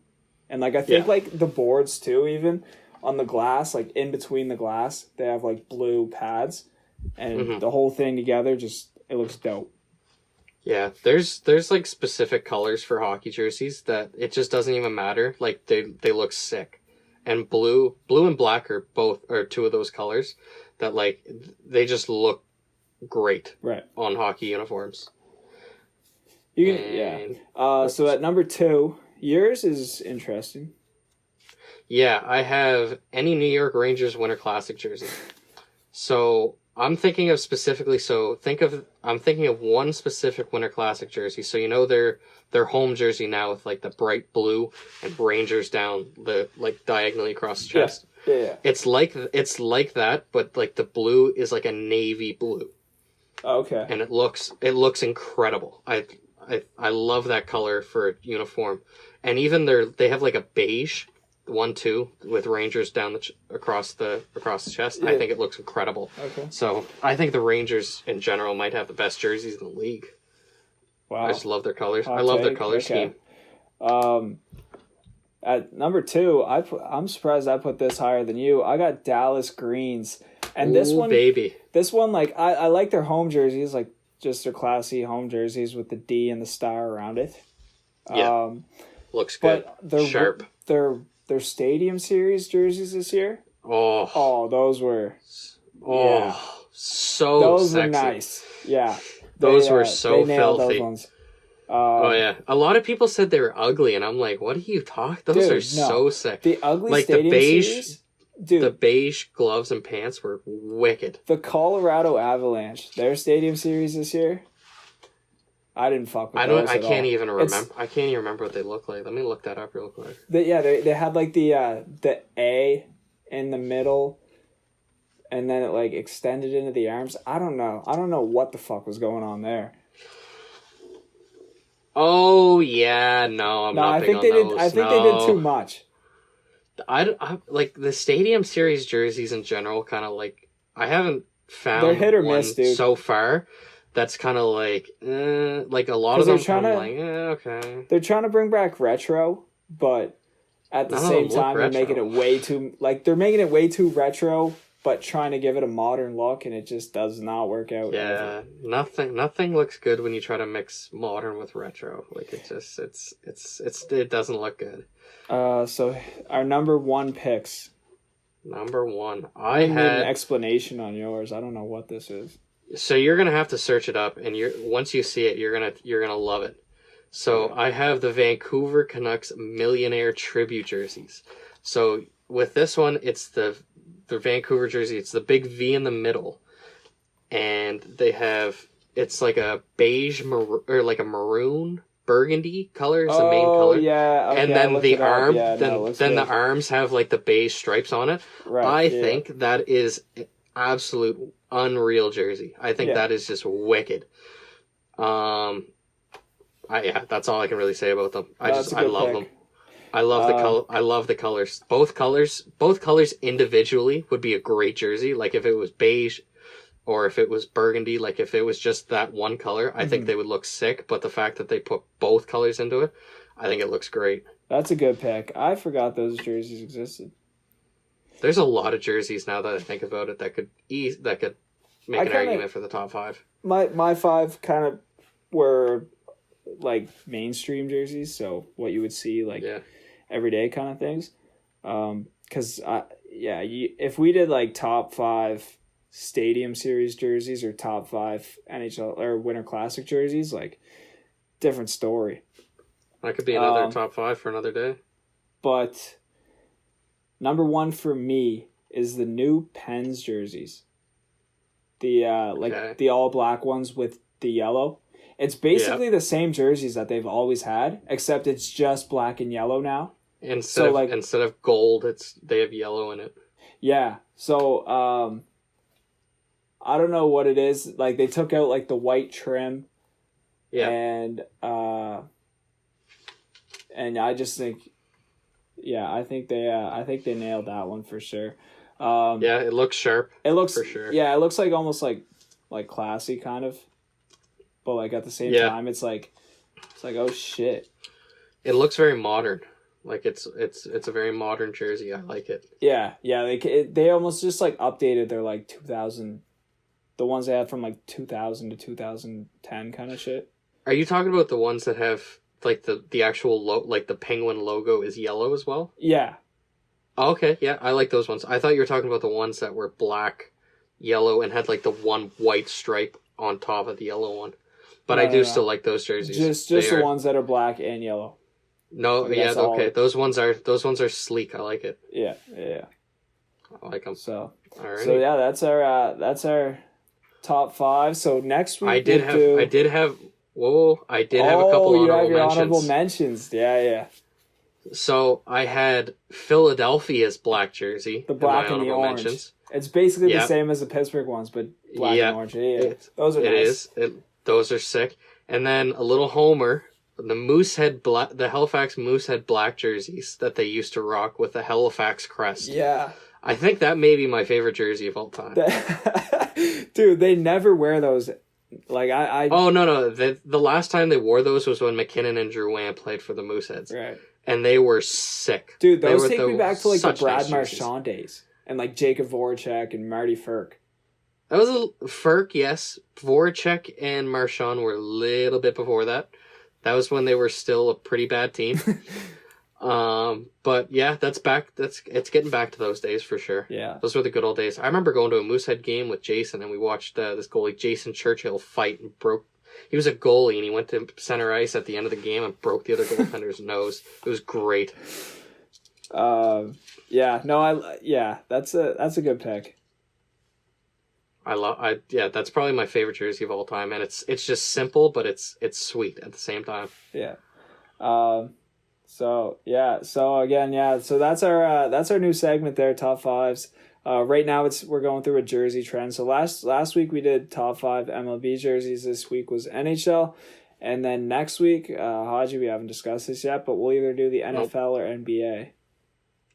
Speaker 1: And, like, I think, like, the boards too, even on the glass, like, in between the glass, they have, like, blue pads. And the whole thing together, it looks dope.
Speaker 2: Yeah, there's like specific colors for hockey jerseys that it just doesn't even matter. Like they look sick, and blue and black are two of those colors that, like, they just look great on hockey uniforms.
Speaker 1: So at number 2, yours is interesting.
Speaker 2: Yeah, I have any New York Rangers Winter Classic jersey. So I'm thinking of one specific Winter Classic jersey. So, you know, their home jersey now with, like, the bright blue and Rangers down the, like, diagonally across the chest.
Speaker 1: Yeah.
Speaker 2: It's like that, but, like, the blue is like a navy blue.
Speaker 1: Okay.
Speaker 2: And it looks incredible. I love that color for a uniform. And even they have, like, a beige 1-2 with Rangers down across the chest. Yeah. I think it looks incredible.
Speaker 1: Okay.
Speaker 2: So I think the Rangers in general might have the best jerseys in the league. Wow. I just love their colors. I love their color scheme.
Speaker 1: At number 2, I'm surprised I put this higher than you. I got Dallas Greens. And this one, like, I like their home jerseys, like, just their classy home jerseys with the D and the star around it.
Speaker 2: Yeah. Looks good.
Speaker 1: But
Speaker 2: sharp.
Speaker 1: Their Stadium Series jerseys this year.
Speaker 2: Oh,
Speaker 1: those were.
Speaker 2: So
Speaker 1: those
Speaker 2: sexy.
Speaker 1: Were nice. Yeah,
Speaker 2: those were so filthy.
Speaker 1: Those ones.
Speaker 2: A lot of people said they were ugly, and I'm like, what are you talking? Those are so sick.
Speaker 1: The ugly
Speaker 2: like
Speaker 1: Stadium
Speaker 2: the beige,
Speaker 1: Series. Dude,
Speaker 2: the beige gloves and pants were wicked.
Speaker 1: The Colorado Avalanche, their Stadium Series this year. I didn't fuck with those.
Speaker 2: I can't even remember what they look like. Let me look that up real quick.
Speaker 1: They had, like, the A in the middle, and then it, like, extended into the arms. I don't know what the fuck was going on there.
Speaker 2: Oh yeah, no, I'm not big on those.
Speaker 1: I think they did too much.
Speaker 2: I like the Stadium Series jerseys in general. Kind of like, I haven't found
Speaker 1: they're hit or miss, dude.
Speaker 2: So far. That's kind of like a lot of them. Okay.
Speaker 1: They're trying to bring back retro, but at the same time they're making it way too retro, but trying to give it a modern look, and it just does not work out.
Speaker 2: Yeah, nothing looks good when you try to mix modern with retro. Like, it doesn't look good.
Speaker 1: So our number 1 picks.
Speaker 2: Number 1,
Speaker 1: I had an explanation on yours. I don't know what this is.
Speaker 2: So you're gonna have to search it up, and once you see it, you're gonna love it. So I have the Vancouver Canucks Millionaire Tribute jerseys. So with this one, it's the Vancouver jersey. It's the big V in the middle, and it's like a beige or like a maroon burgundy color is the main color.
Speaker 1: Yeah. Okay,
Speaker 2: and then the arm,
Speaker 1: the
Speaker 2: arms have, like, the beige stripes on it.
Speaker 1: Right.
Speaker 2: I think that is absolute unreal jersey. I think that is just wicked. That's all I can really say about them. I love them. I love the color. I love the colors. Both colors individually would be a great jersey. Like, if it was beige or if it was burgundy, like if it was just that one color, I think they would look sick. But the fact that they put both colors into it, I think it looks great.
Speaker 1: That's a good pick. I forgot those jerseys existed.
Speaker 2: There's a lot of jerseys now that I think about it that could make an argument for the top 5.
Speaker 1: My 5 kind of were like mainstream jerseys, so what you would see like everyday kind of things. Because if we did like top 5 Stadium Series jerseys or top 5 NHL or Winter Classic jerseys, like different story.
Speaker 2: That could be another top 5 for another day.
Speaker 1: But number 1 for me is the new Pens jerseys. The the all black ones with the yellow. It's basically the same jerseys that they've always had, except it's just black and yellow now.
Speaker 2: Instead of gold, they have yellow in it. Yeah.
Speaker 1: So I don't know what it is. Like they took out like the white trim. Yeah. And I just think I think they nailed that one for sure.
Speaker 2: It looks sharp.
Speaker 1: It looks
Speaker 2: for sure.
Speaker 1: Yeah, it looks like almost like classy kind of. But like at the same time it's like oh shit.
Speaker 2: It looks very modern. Like it's a very modern jersey. I like it.
Speaker 1: Yeah. They almost just like updated their like 2000, the ones they had from like 2000 to 2010 kind of shit.
Speaker 2: Are you talking about the ones that have like the actual like the penguin logo is yellow as well?
Speaker 1: Yeah.
Speaker 2: Oh, okay, yeah, I like those ones. I thought you were talking about the ones that were black, yellow, and had like the one white stripe on top of the yellow one. But I do still like those jerseys.
Speaker 1: Just the ones that are black and yellow.
Speaker 2: No, like okay. Those ones are sleek. I like it.
Speaker 1: Yeah.
Speaker 2: I like them.
Speaker 1: So,
Speaker 2: alright.
Speaker 1: So yeah, that's our top 5. So next week
Speaker 2: I did have a couple
Speaker 1: honorable mentions. Yeah.
Speaker 2: So I had Philadelphia's black jersey.
Speaker 1: The black and the orange. Mentions. It's basically the same as the Pittsburgh ones, but black and orange. Yeah. Those are nice.
Speaker 2: Those are sick. And then a little homer, the Halifax Moosehead black jerseys that they used to rock with the Halifax crest.
Speaker 1: Yeah.
Speaker 2: I think that may be my favorite jersey of all time.
Speaker 1: Dude, they never wear those. Like
Speaker 2: Oh no! The last time they wore those was when McKinnon and Drouin played for the Mooseheads.
Speaker 1: Right.
Speaker 2: And they were sick.
Speaker 1: Dude, those take me back to like the Brad Marchand days. And like Jacob Voracek and Marty Firk.
Speaker 2: That was Firk, yes. Voracek and Marchand were a little bit before that. That was when they were still a pretty bad team. But yeah, that's back. It's getting back to those days for sure.
Speaker 1: Yeah.
Speaker 2: Those were the good old days. I remember going to a Moosehead game with Jason and we watched this goalie Jason Churchill fight and broke. He was a goalie and he went to center ice at the end of the game and broke the other goaltender's nose. It was great.
Speaker 1: That's a good pick.
Speaker 2: That's probably my favorite jersey of all time, and it's just simple, but it's sweet at the same time.
Speaker 1: Yeah. So that's our new segment there, top 5s. Right now we're going through a jersey trend. So last week we did top 5 MLB jerseys. This week was NHL, and then next week, Haji, we haven't discussed this yet, but we'll either do the NFL or NBA.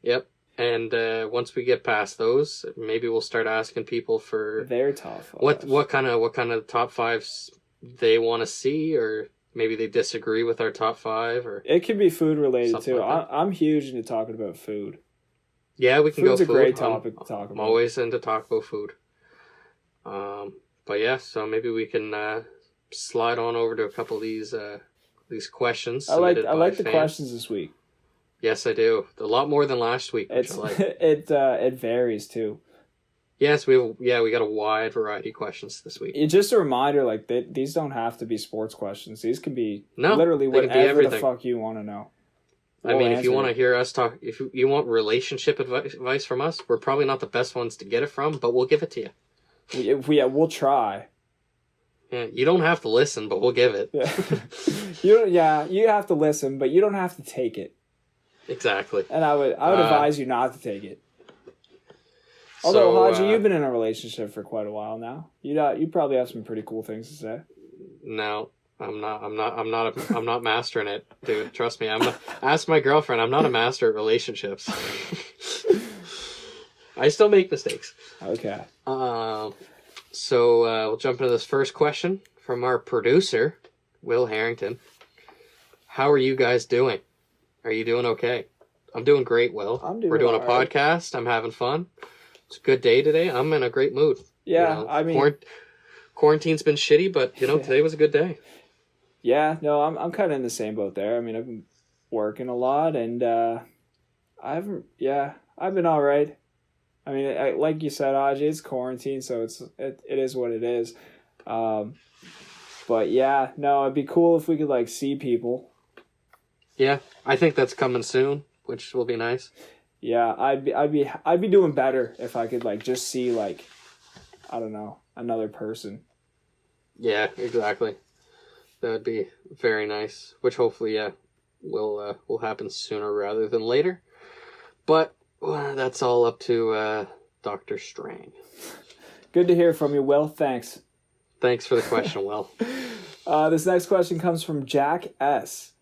Speaker 2: Yep. And once we get past those, maybe we'll start asking people for
Speaker 1: their top 5.
Speaker 2: What kind of top 5s they want to see, or maybe they disagree with our top 5, or
Speaker 1: it could be food related too.
Speaker 2: Like
Speaker 1: I'm huge into talking about food.
Speaker 2: Yeah, we can go food.
Speaker 1: Food's a great topic to talk about.
Speaker 2: I'm always into talk about food. But yeah, so maybe we can slide on over to a couple of these questions.
Speaker 1: I like the questions this week.
Speaker 2: Yes, I do. A lot more than last week, which I like.
Speaker 1: It varies too.
Speaker 2: Yes, we got a wide variety of questions this week.
Speaker 1: It's just a reminder, like these don't have to be sports questions. These can be literally whatever the fuck you want to know.
Speaker 2: If you want to hear us talk, if you want relationship advice from us, we're probably not the best ones to get it from, but we'll give it to you.
Speaker 1: We'll try.
Speaker 2: Yeah, you don't have to listen, but we'll give it.
Speaker 1: You have to listen, but you don't have to take it.
Speaker 2: Exactly.
Speaker 1: And I would advise you not to take it. Although, Haji, you've been in a relationship for quite a while now. You probably have some pretty cool things to say.
Speaker 2: No, I'm not mastering it, dude. Trust me. Ask my girlfriend. I'm not a master at relationships. I still make mistakes.
Speaker 1: Okay.
Speaker 2: So we'll jump into this first question from our producer, Will Harrington. How are you guys doing? Are you doing okay? I'm doing great, Will. We're doing a podcast. I'm having fun. It's a good day today. I'm in a great mood.
Speaker 1: Yeah, I mean...
Speaker 2: Quarantine's been shitty, but, today was a good day.
Speaker 1: Yeah, no, I'm kind of in the same boat there. I mean, I've been working a lot, and I've been all right. I mean, like you said, Aj, it's quarantine, so it is what it is. But yeah, no, it'd be cool if we could like see people.
Speaker 2: Yeah, I think that's coming soon, which will be nice.
Speaker 1: Yeah, I'd be doing better if I could like just see like, I don't know, another person.
Speaker 2: Yeah, exactly. That would be very nice. Which hopefully, will happen sooner rather than later. But that's all up to Dr. Strang.
Speaker 1: Good to hear from you, Will. Thanks.
Speaker 2: Thanks for the question, Will.
Speaker 1: This next question comes from Jack S.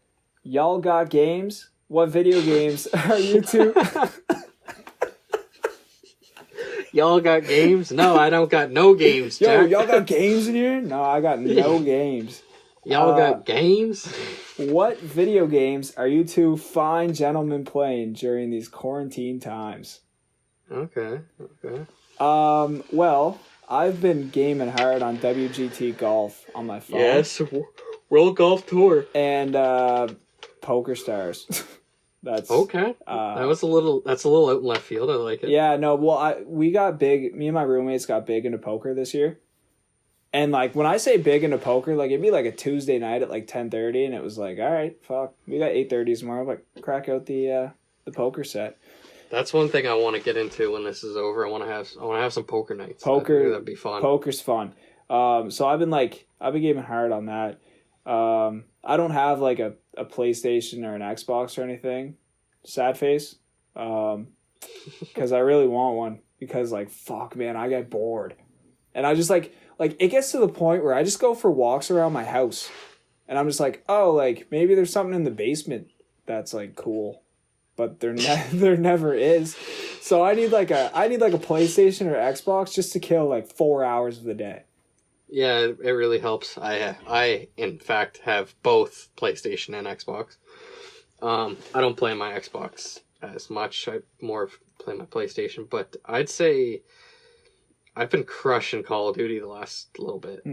Speaker 1: Y'all got games? What video games are you two?
Speaker 2: Y'all got games? No, I don't got no games, Jack.
Speaker 1: Yo, y'all got games in here? No, I got no games.
Speaker 2: Y'all got games?
Speaker 1: What video games are you two fine gentlemen playing during these quarantine times?
Speaker 2: Okay.
Speaker 1: Well, I've been gaming hard on WGT Golf on my phone.
Speaker 2: Yes, World Golf Tour.
Speaker 1: And Poker Stars. That's
Speaker 2: okay. That's a little out in left field. I like it.
Speaker 1: Yeah, no, well, we got big. Me and my roommates got big into poker this year, and like when I say big into poker, like it'd be like a Tuesday night at like 10:30, and it was like, all right, fuck, we got 8:30s tomorrow, but crack out the poker set.
Speaker 2: That's one thing I want to get into when this is over. I want to have some poker nights. That'd be fun.
Speaker 1: Poker's fun. So I've been gaming hard on that. I don't have like a PlayStation or an Xbox or anything. Sad face. Because I really want one. Because like, fuck, man, I get bored. And I just like it gets to the point where I just go for walks around my house. And I'm just like, oh, like maybe there's something in the basement that's like cool. But there never is. So I need like a PlayStation or Xbox just to kill like 4 hours of the day.
Speaker 2: Yeah, it really helps. I in fact have both PlayStation and Xbox. I don't play my Xbox as much. I more play my PlayStation, but I'd say I've been crushing Call of Duty the last little bit.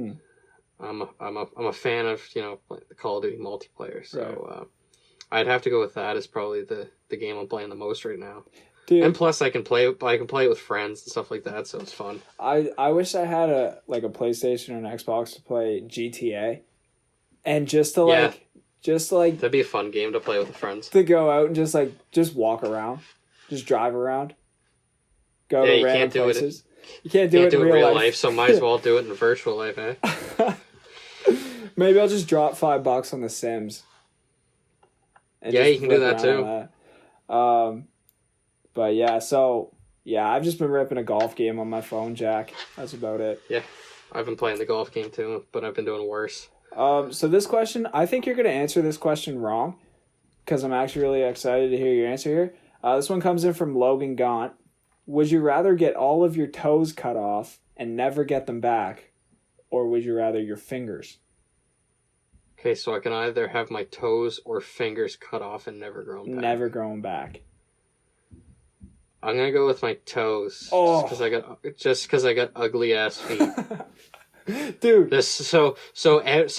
Speaker 2: I'm a fan of the Call of Duty multiplayer, so right. I'd have to go with that as probably the game I'm playing the most right now. Dude, and plus I can play it with friends and stuff like that, so it's fun.
Speaker 1: I wish I had a PlayStation or an Xbox to play GTA, and just to
Speaker 2: that'd be a fun game to play with friends.
Speaker 1: To go out and just walk around, just drive around, go to random places. You can't do it in real life,
Speaker 2: so might as well do it in virtual life, eh?
Speaker 1: Maybe I'll just drop $5 on The Sims.
Speaker 2: Yeah, you can do that too.
Speaker 1: But yeah, I've just been ripping a golf game on my phone, Jack. That's about it.
Speaker 2: Yeah, I've been playing the golf game too, but I've been doing worse.
Speaker 1: So this question, I think you're going to answer this question wrong, because I'm actually really excited to hear your answer here. This one comes in from Logan Gaunt. Would you rather get all of your toes cut off and never get them back, or would you rather your fingers?
Speaker 2: Okay, so I can either have my toes or fingers cut off and never grow them back.
Speaker 1: Never growing back.
Speaker 2: I'm gonna go with my toes.
Speaker 1: Oh,
Speaker 2: just because I got ugly ass feet,
Speaker 1: dude.
Speaker 2: So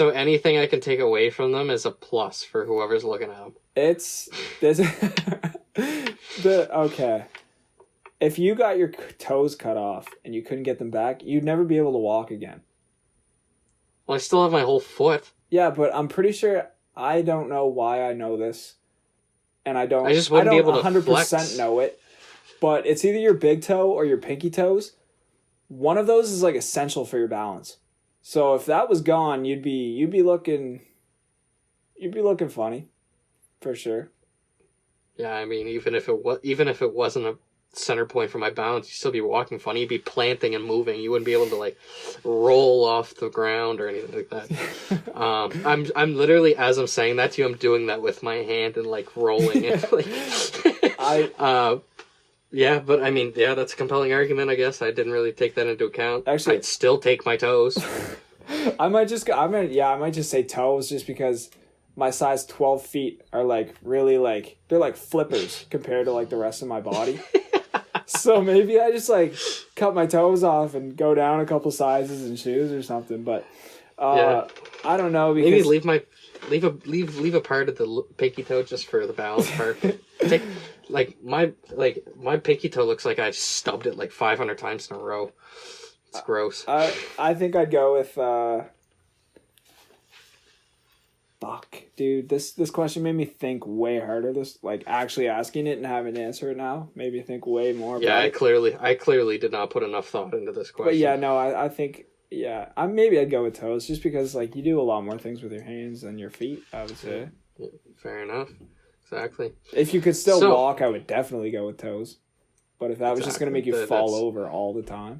Speaker 2: anything I can take away from them is a plus for whoever's looking at them.
Speaker 1: Okay. If you got your toes cut off and you couldn't get them back, you'd never be able to walk again.
Speaker 2: Well, I still have my whole foot.
Speaker 1: Yeah, but I'm pretty sure, I don't know why I know this, and I
Speaker 2: just wouldn't be able to 100%
Speaker 1: flex. Know it. But it's either your big toe or your pinky toes. One of those is like essential for your balance. So if that was gone, you'd be looking funny, for sure.
Speaker 2: Yeah, I mean, even if it wasn't a center point for my balance, you'd still be walking funny. You'd be planting and moving. You wouldn't be able to like roll off the ground or anything like that. I'm literally, as I'm saying that to you, I'm doing that with my hand and like rolling it. Yeah, but I mean, yeah, that's a compelling argument, I guess. I didn't really take that into account.
Speaker 1: Actually,
Speaker 2: I'd still take my toes.
Speaker 1: I might just say toes just because my size 12 feet are like really like they're like flippers compared to like the rest of my body. So maybe I just like cut my toes off and go down a couple sizes in shoes or something. But I don't know because
Speaker 2: maybe leave a part of the pinky toe just for the balance part. Take my pinky toe looks like I've stubbed it like 500 times in a row. It's gross.
Speaker 1: I think I'd go with fuck, dude. This question made me think way harder. This like actually asking it and having to answer it now made me think way more.
Speaker 2: Yeah,
Speaker 1: about it.
Speaker 2: I clearly did not put enough thought into this question.
Speaker 1: But yeah, no, I think maybe I'd go with toes just because like you do a lot more things with your hands than your feet. I would say.
Speaker 2: Yeah, fair enough. Exactly.
Speaker 1: If you could still walk, I would definitely go with toes. But if that was just going to make you fall over all the time,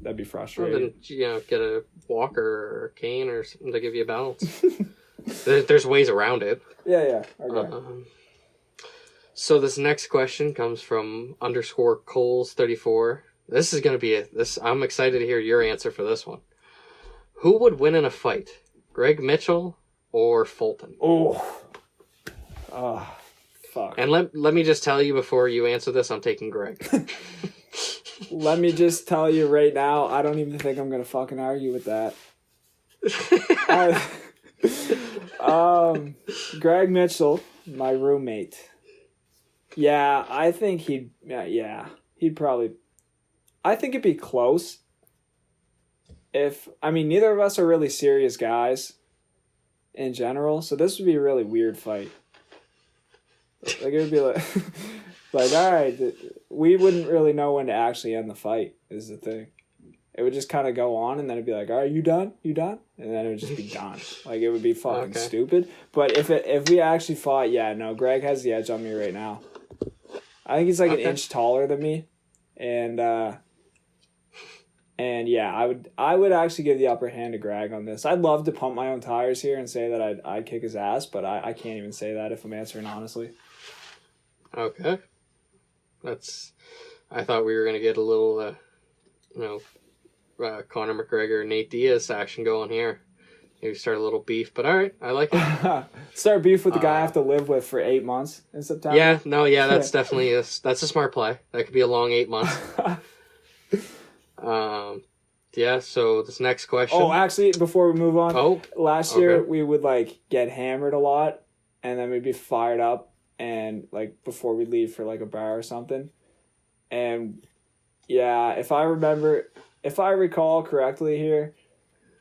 Speaker 1: that'd be frustrating.
Speaker 2: Well, then, get a walker or a cane or something to give you a balance. There's ways around it.
Speaker 1: Yeah. Okay.
Speaker 2: So this next question comes from _Coles34. This is going to be I'm excited to hear your answer for this one. Who would win in a fight? Greg Mitchell or Fulton?
Speaker 1: Oh, fuck.
Speaker 2: And let me just tell you before you answer this, I'm taking Greg.
Speaker 1: Let me just tell you right now, I don't even think I'm going to fucking argue with that. Greg Mitchell, my roommate. Yeah, I think he'd probably... I think it'd be close. Neither of us are really serious guys in general, so this would be a really weird fight. Like, it would be like, all right, we wouldn't really know when to actually end the fight, is the thing. It would just kind of go on, and then it'd be like, all right, you done? You done? And then it would just be done. Like, it would be fucking stupid. But if we actually fought, Greg has the edge on me right now. I think he's like an inch taller than me. And I would actually give the upper hand to Greg on this. I'd love to pump my own tires here and say that I'd kick his ass, but I can't even say that if I'm answering honestly.
Speaker 2: Okay. I thought we were going to get a little, Conor McGregor, Nate Diaz action going here. Maybe start a little beef, but all right, I like it.
Speaker 1: Start beef with the guy I have to live with for 8 months in September.
Speaker 2: That's definitely that's a smart play. That could be a long 8 months. So this next question.
Speaker 1: Oh, actually, before we move on, last year we would like get hammered a lot, and then we'd be fired up, and like before we leave for like a bar or something, and if I recall correctly here,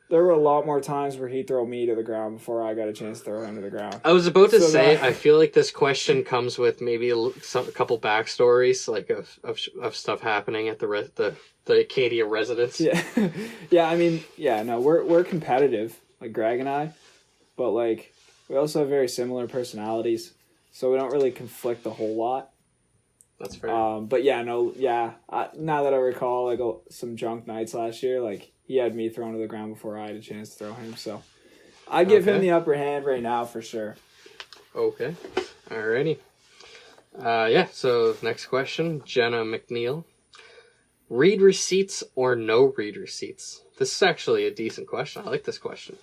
Speaker 1: there were a lot more times where he'd throw me to the ground before I got a chance to throw him to the ground.
Speaker 2: I was about to say, I feel like this question comes with maybe a couple backstories, like of stuff happening at the Acadia residence.
Speaker 1: Yeah. We're competitive, like Greg and I, but like we also have very similar personalities, so we don't really conflict a whole lot.
Speaker 2: That's fair.
Speaker 1: Now that I recall, like some drunk nights last year, like he had me thrown to the ground before I had a chance to throw him. So I give him the upper hand right now for sure.
Speaker 2: Okay. Alrighty. So next question, Jenna McNeil. Read receipts or no read receipts? This is actually a decent question. I like this question.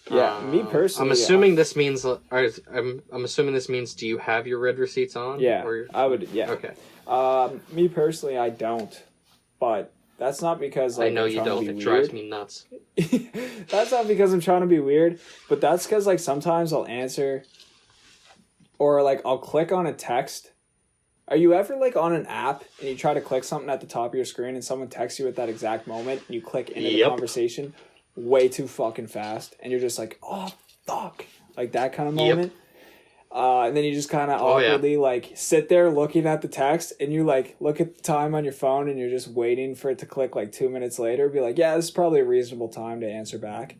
Speaker 1: Yeah, me personally.
Speaker 2: I'm assuming this means. I'm assuming this means. Do you have your read receipts on?
Speaker 1: Yeah, I would. Yeah.
Speaker 2: Okay.
Speaker 1: Me personally, I don't, but that's not because like,
Speaker 2: I know you don't. It drives me nuts.
Speaker 1: That's not because I'm trying to be weird, but that's because like sometimes I'll answer, or like I'll click on a text. Are you ever like on an app and you try to click something at the top of your screen and someone texts you at that exact moment and you click into the conversation way too fucking fast and you're just like, oh fuck, like that kind of moment. And then you just kind of awkwardly like sit there looking at the text and you like look at the time on your phone and you're just waiting for it to click like 2 minutes later. Be like, yeah, this is probably a reasonable time to answer back.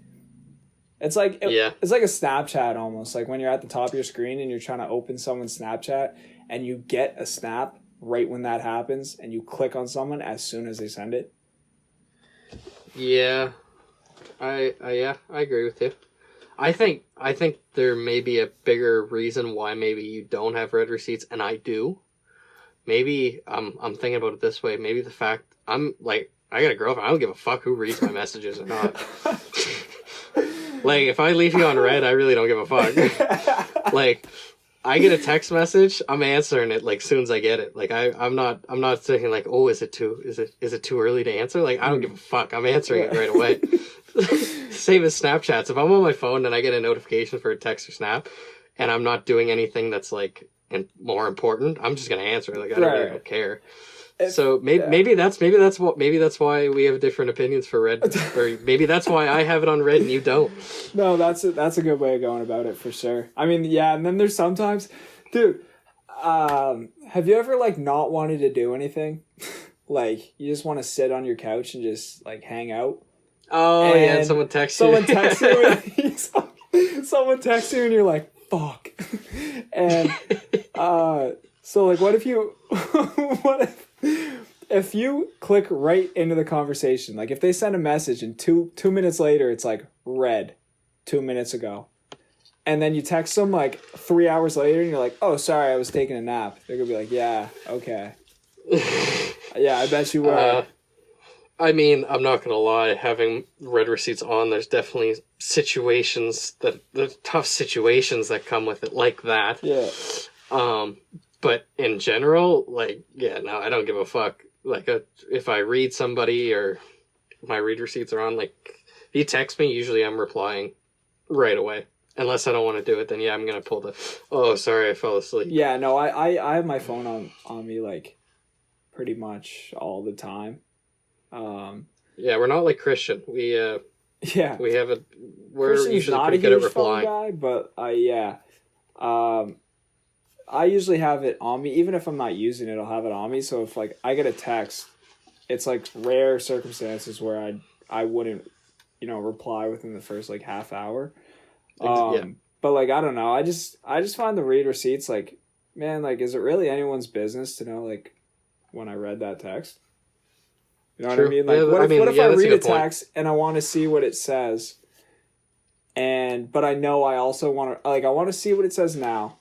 Speaker 1: It's like it's like a Snapchat almost, like when you're at the top of your screen and you're trying to open someone's Snapchat and you get a snap right when that happens and you click on someone as soon as they send it.
Speaker 2: Yeah. I agree with you. I think there may be a bigger reason why maybe you don't have read receipts and I do. maybe I'm thinking about it this way. Maybe the fact I'm like, I got a girlfriend. I don't give a fuck who reads my messages or not. Like, if I leave you on red, I really don't give a fuck. Like, I get a text message, I'm answering it like soon as I get it. Like, I'm not thinking like, oh, is it too early to answer? Like, I don't give a fuck. I'm answering it right away. Same as Snapchats. If I'm on my phone and I get a notification for a text or snap, and I'm not doing anything that's like more important, I'm just gonna answer it. Like, I don't care. So maybe that's why we have different opinions for red, or maybe that's why I have it on red and you don't.
Speaker 1: No, that's a good way of going about it for sure. I mean, yeah, and then there's sometimes, dude, have you ever like not wanted to do anything? Like, you just want to sit on your couch and just like hang out.
Speaker 2: Oh, and yeah, someone texts you.
Speaker 1: Someone texts you and you're like, fuck. And so like, what if you click right into the conversation? Like, if they send a message and two minutes later it's like read 2 minutes ago, and then you text them like 3 hours later and you're like, oh, sorry, I was taking a nap. They're gonna be like, yeah, okay. Yeah, I bet you were.
Speaker 2: I mean, I'm not gonna lie, having read receipts on, there's definitely the tough situations that come with it, like that.
Speaker 1: Yeah.
Speaker 2: But in general, like, yeah, no, I don't give a fuck. Like, if I read somebody or my read receipts are on, like, if you text me, usually I'm replying right away. Unless I don't want to do it, then yeah, I'm gonna pull the, oh, sorry, I fell asleep.
Speaker 1: Yeah, no, I have my phone on me like pretty much all the time.
Speaker 2: Yeah, we're not like Christian. We have we're
Speaker 1: Christian's
Speaker 2: usually
Speaker 1: not
Speaker 2: pretty good at replying.
Speaker 1: Phone guy, but I usually have it on me, even if I'm not using it. I'll have it on me. So if like I get a text, it's like rare circumstances where I wouldn't, reply within the first like half hour. But like, I don't know. I just find the read receipts like, man, like, is it really anyone's business to know like when I read that text? You know what I mean? Like, what if I read a text and I want to see what it says, but I know I also want to, like, I want to see what it says now,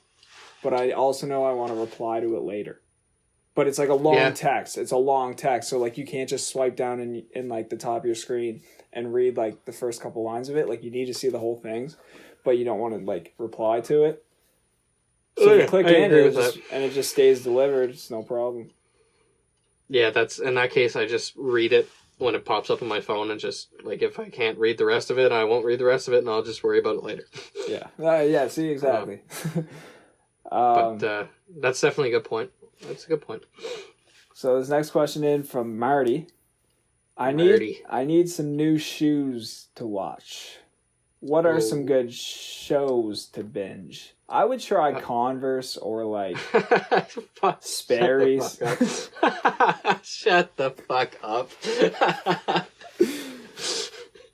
Speaker 1: but I also know I want to reply to it later. But it's like a long text. It's a long text, so like you can't just swipe down in like the top of your screen and read like the first couple lines of it. Like, you need to see the whole things, but you don't want to like reply to it. So you click in and it just stays delivered. It's no problem.
Speaker 2: Yeah, that's in that case. I just read it when it pops up on my phone, and just like, if I can't read the rest of it, I won't read the rest of it, and I'll just worry about it later.
Speaker 1: Yeah. See, exactly.
Speaker 2: But that's definitely a good point. That's a good point.
Speaker 1: So this next question in from Marty. I need some new shoes to watch. What are some good shows to binge? I would try Converse or like Sperry's.
Speaker 2: Shut the fuck up.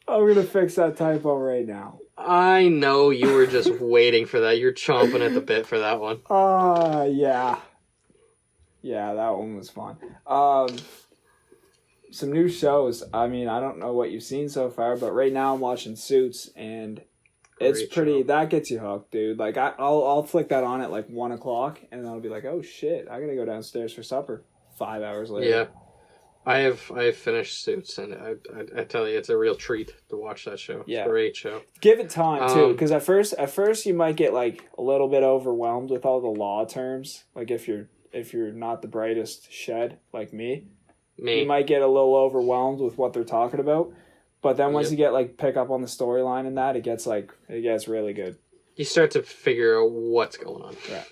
Speaker 1: I'm gonna fix that typo right now.
Speaker 2: I know you were just waiting for that. You're chomping at the bit for that one.
Speaker 1: Yeah. Yeah, that one was fun. Some new shows. I mean, I don't know what you've seen so far, but right now I'm watching Suits, and it's pretty. That gets you hooked, dude. Like, I'll flick that on at like 1:00, and I'll be like, oh shit, I gotta go downstairs for supper. 5 hours later.
Speaker 2: Yeah, I have finished Suits, and I tell you, it's a real treat to watch that show.
Speaker 1: Yeah.
Speaker 2: It's a great show.
Speaker 1: Give it time too, because at first you might get like a little bit overwhelmed with all the law terms. Like, if you're not the brightest shed like me, you might get a little overwhelmed with what they're talking about. But then once you get like pick up on the storyline and that, it gets really good.
Speaker 2: You start to figure out what's going on.
Speaker 1: Yeah.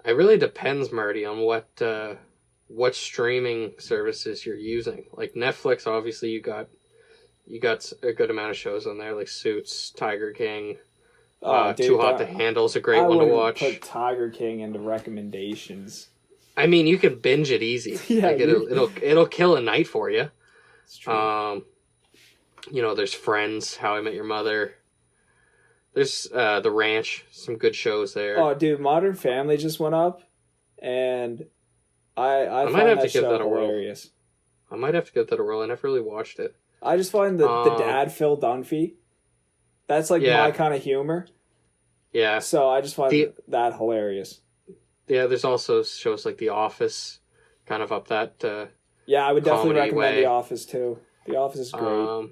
Speaker 2: It really depends, Marty, on what streaming services you're using. Like Netflix, obviously you got a good amount of shows on there, like Suits, Tiger King. Too Hot to Handle is a great one to watch.
Speaker 1: I would put Tiger King into recommendations.
Speaker 2: I mean, you can binge it easy.
Speaker 1: Yeah,
Speaker 2: like it'll kill a night for you.
Speaker 1: It's true.
Speaker 2: There's Friends, How I Met Your Mother. There's The Ranch, some good shows there.
Speaker 1: Oh, dude, Modern Family just went up, and I
Speaker 2: might have to give that a
Speaker 1: hilarious.
Speaker 2: whirl. I might have to give that a whirl. I never really watched it.
Speaker 1: I just find the dad Phil Dunphy. That's like my kind of humor.
Speaker 2: Yeah.
Speaker 1: So I just find that hilarious.
Speaker 2: there's also shows like The Office, kind of up that.
Speaker 1: Yeah, I would definitely
Speaker 2: comedy
Speaker 1: recommend
Speaker 2: way.
Speaker 1: The Office too. The Office is great.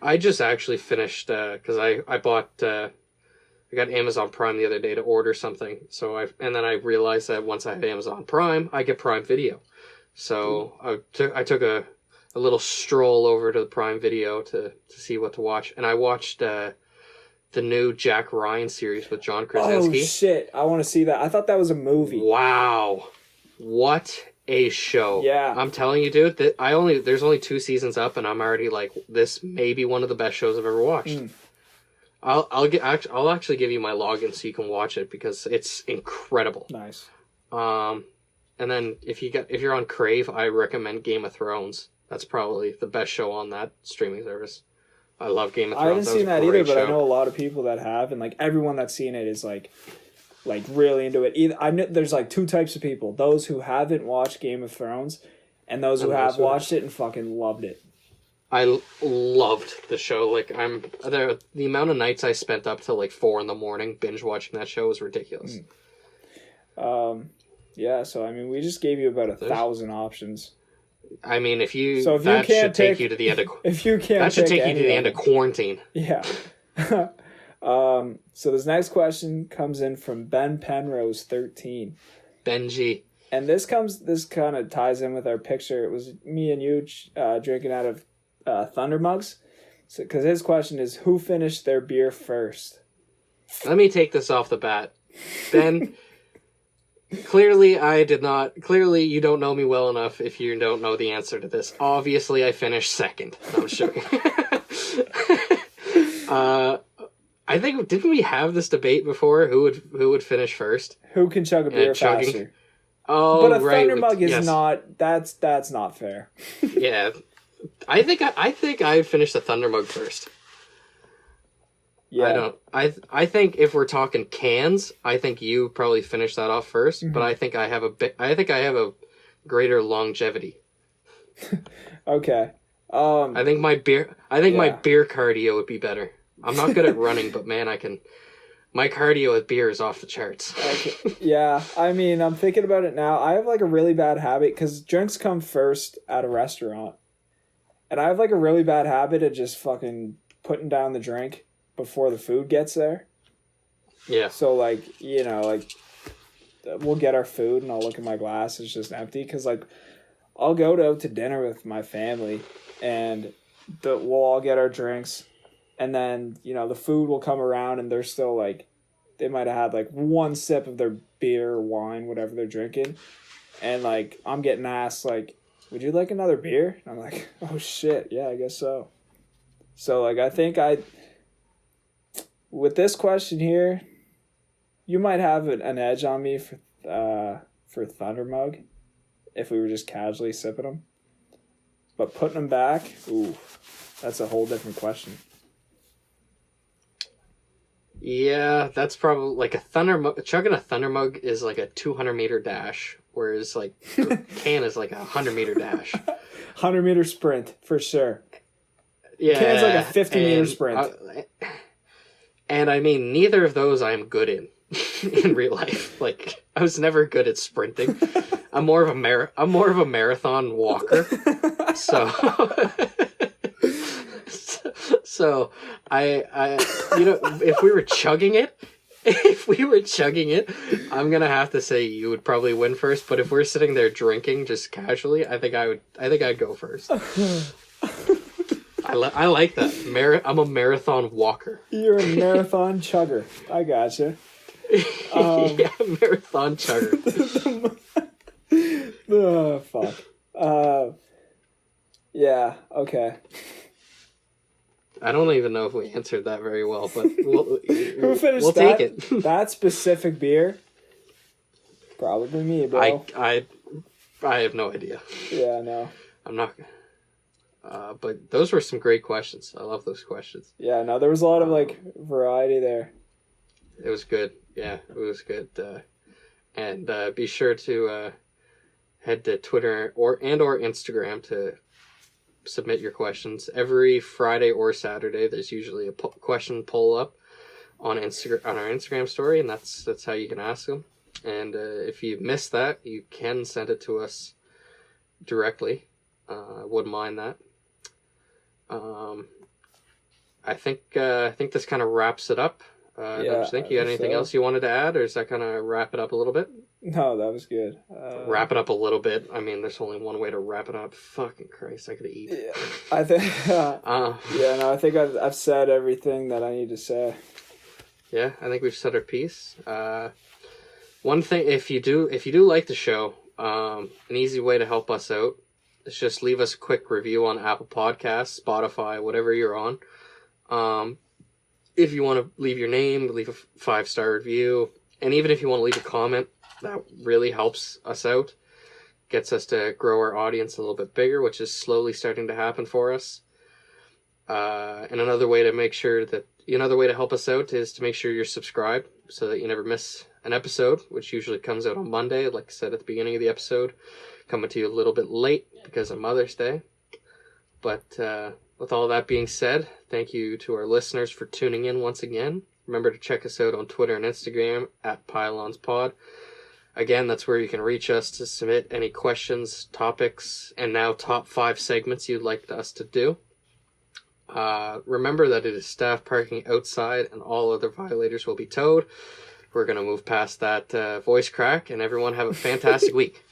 Speaker 2: I just actually finished because I bought I got Amazon Prime the other day to order something. And then I realized that once I have Amazon Prime, I get Prime Video. So I took a little stroll over to the Prime Video to see what to watch, and I watched the new Jack Ryan series with John Krasinski.
Speaker 1: Oh shit! I want to see that. I thought that was a movie.
Speaker 2: Wow, what a show!
Speaker 1: Yeah,
Speaker 2: I'm telling you, dude. There's only 2 seasons up, and I'm already like, this may be one of the best shows I've ever watched. I'll actually give you my login so you can watch it because it's incredible.
Speaker 1: Nice.
Speaker 2: And then if you're on Crave, I recommend Game of Thrones. That's probably the best show on that streaming service. I love Game of Thrones.
Speaker 1: I haven't seen that either, but I know a lot of people that have, and like everyone that's seen it is like really into it. I know there's like 2 types of people: those who haven't watched Game of Thrones, and those who have watched it and fucking loved it.
Speaker 2: I loved the show. Like the amount of nights I spent up till like 4 a.m. binge watching that show was ridiculous.
Speaker 1: Yeah. So I mean, we just gave you about 1,000 options.
Speaker 2: I mean,
Speaker 1: that
Speaker 2: should take you to the end of
Speaker 1: if you can't,
Speaker 2: that should take you
Speaker 1: any
Speaker 2: to the
Speaker 1: of
Speaker 2: end of quarantine.
Speaker 1: Yeah. So this next question comes in from Ben Penrose 13.
Speaker 2: Benji.
Speaker 1: And this kind of ties in with our picture. It was me and you drinking out of Thunder mugs. So because his question is, who finished their beer first?
Speaker 2: Let me take this off the bat. Ben, clearly I did not. Clearly you don't know me well enough if you don't know the answer to this. Obviously I finished second. No, I'm joking. I think, didn't we have this debate before? Who would finish first?
Speaker 1: Who can chug a beer faster?
Speaker 2: Oh,
Speaker 1: but a
Speaker 2: right.
Speaker 1: Thunder mug is not. That's not fair.
Speaker 2: Yeah, I think I finished the Thunder mug first.
Speaker 1: Yeah.
Speaker 2: I think if we're talking cans, I think you probably finished that off 1st. But I think I have a greater longevity.
Speaker 1: Okay.
Speaker 2: I think my beer cardio would be better. I'm not good at running, but man, my cardio with beer is off the charts.
Speaker 1: Okay. Yeah, I mean, I'm thinking about it now. I have like a really bad habit because drinks come first at a restaurant. And I have like a really bad habit of just fucking putting down the drink before the food gets there.
Speaker 2: Yeah.
Speaker 1: So like, we'll get our food and I'll look at my glass, it's just empty. Because like, I'll go out to dinner with my family and we'll all get our drinks. And then, the food will come around and they're still like, they might have had like 1 sip of their beer or wine, whatever they're drinking. And like, I'm getting asked like, would you like another beer? And I'm like, oh shit. Yeah, I guess so. So like, I think with this question here, you might have an edge on me for Thunder Mug if we were just casually sipping them. But putting them back, ooh, that's a whole different question.
Speaker 2: Yeah, that's probably like a Thunder Mug. Chugging a Thunder Mug is like a 200-meter dash, whereas like a can is like a 100-meter dash.
Speaker 1: 100-meter sprint for sure.
Speaker 2: Yeah,
Speaker 1: can's like a 50-meter sprint.
Speaker 2: And I mean, neither of those I'm good in real life. Like, I was never good at sprinting. I'm more of a marathon walker. So So I if we were chugging it, I'm gonna have to say you would probably win first. But if we're sitting there drinking just casually, I think I'd go first. I like that. I'm a marathon walker.
Speaker 1: You're a marathon chugger. I gotcha.
Speaker 2: Yeah, marathon chugger.
Speaker 1: Oh fuck. Yeah. Okay.
Speaker 2: I don't even know if we answered that very well, but we'll
Speaker 1: take
Speaker 2: it.
Speaker 1: That specific beer? Probably me, bro.
Speaker 2: I have no idea.
Speaker 1: Yeah, no.
Speaker 2: I'm not. But those were some great questions. I love those questions.
Speaker 1: Yeah, no, there was a lot of like variety there.
Speaker 2: It was good. Yeah, it was good. And be sure to head to Twitter or Instagram to submit your questions. Every Friday or Saturday, there's usually a question poll up on our Instagram story, and that's how you can ask them. And if you missed that, you can send it to us directly. I wouldn't mind that. I think this kind of wraps it up. Don't you think? You got anything else you wanted to add, or does that kind of wrap it up a little bit?
Speaker 1: No, that was good.
Speaker 2: Wrap it up a little bit. I mean, there's only one way to wrap it up. Fucking Christ, I could eat.
Speaker 1: Yeah, I think. I think I've said everything that I need to say.
Speaker 2: Yeah, I think we've said our piece. One thing, if you do like the show, an easy way to help us out is just leave us a quick review on Apple Podcasts, Spotify, whatever you're on. If you want to leave your name, leave a 5-star review, and even if you want to leave a comment, that really helps us out. Gets us to grow our audience a little bit bigger, which is slowly starting to happen for us. And another way to help us out is to make sure you're subscribed so that you never miss an episode, which usually comes out on Monday, like I said at the beginning of the episode, coming to you a little bit late because of Mother's Day. But with all that being said, thank you to our listeners for tuning in once again. Remember to check us out on Twitter and Instagram at PylonsPod. Again, that's where you can reach us to submit any questions, topics, and now top 5 segments you'd like us to do. Remember that it is staff parking outside and all other violators will be towed. We're going to move past that voice crack, and everyone have a fantastic week.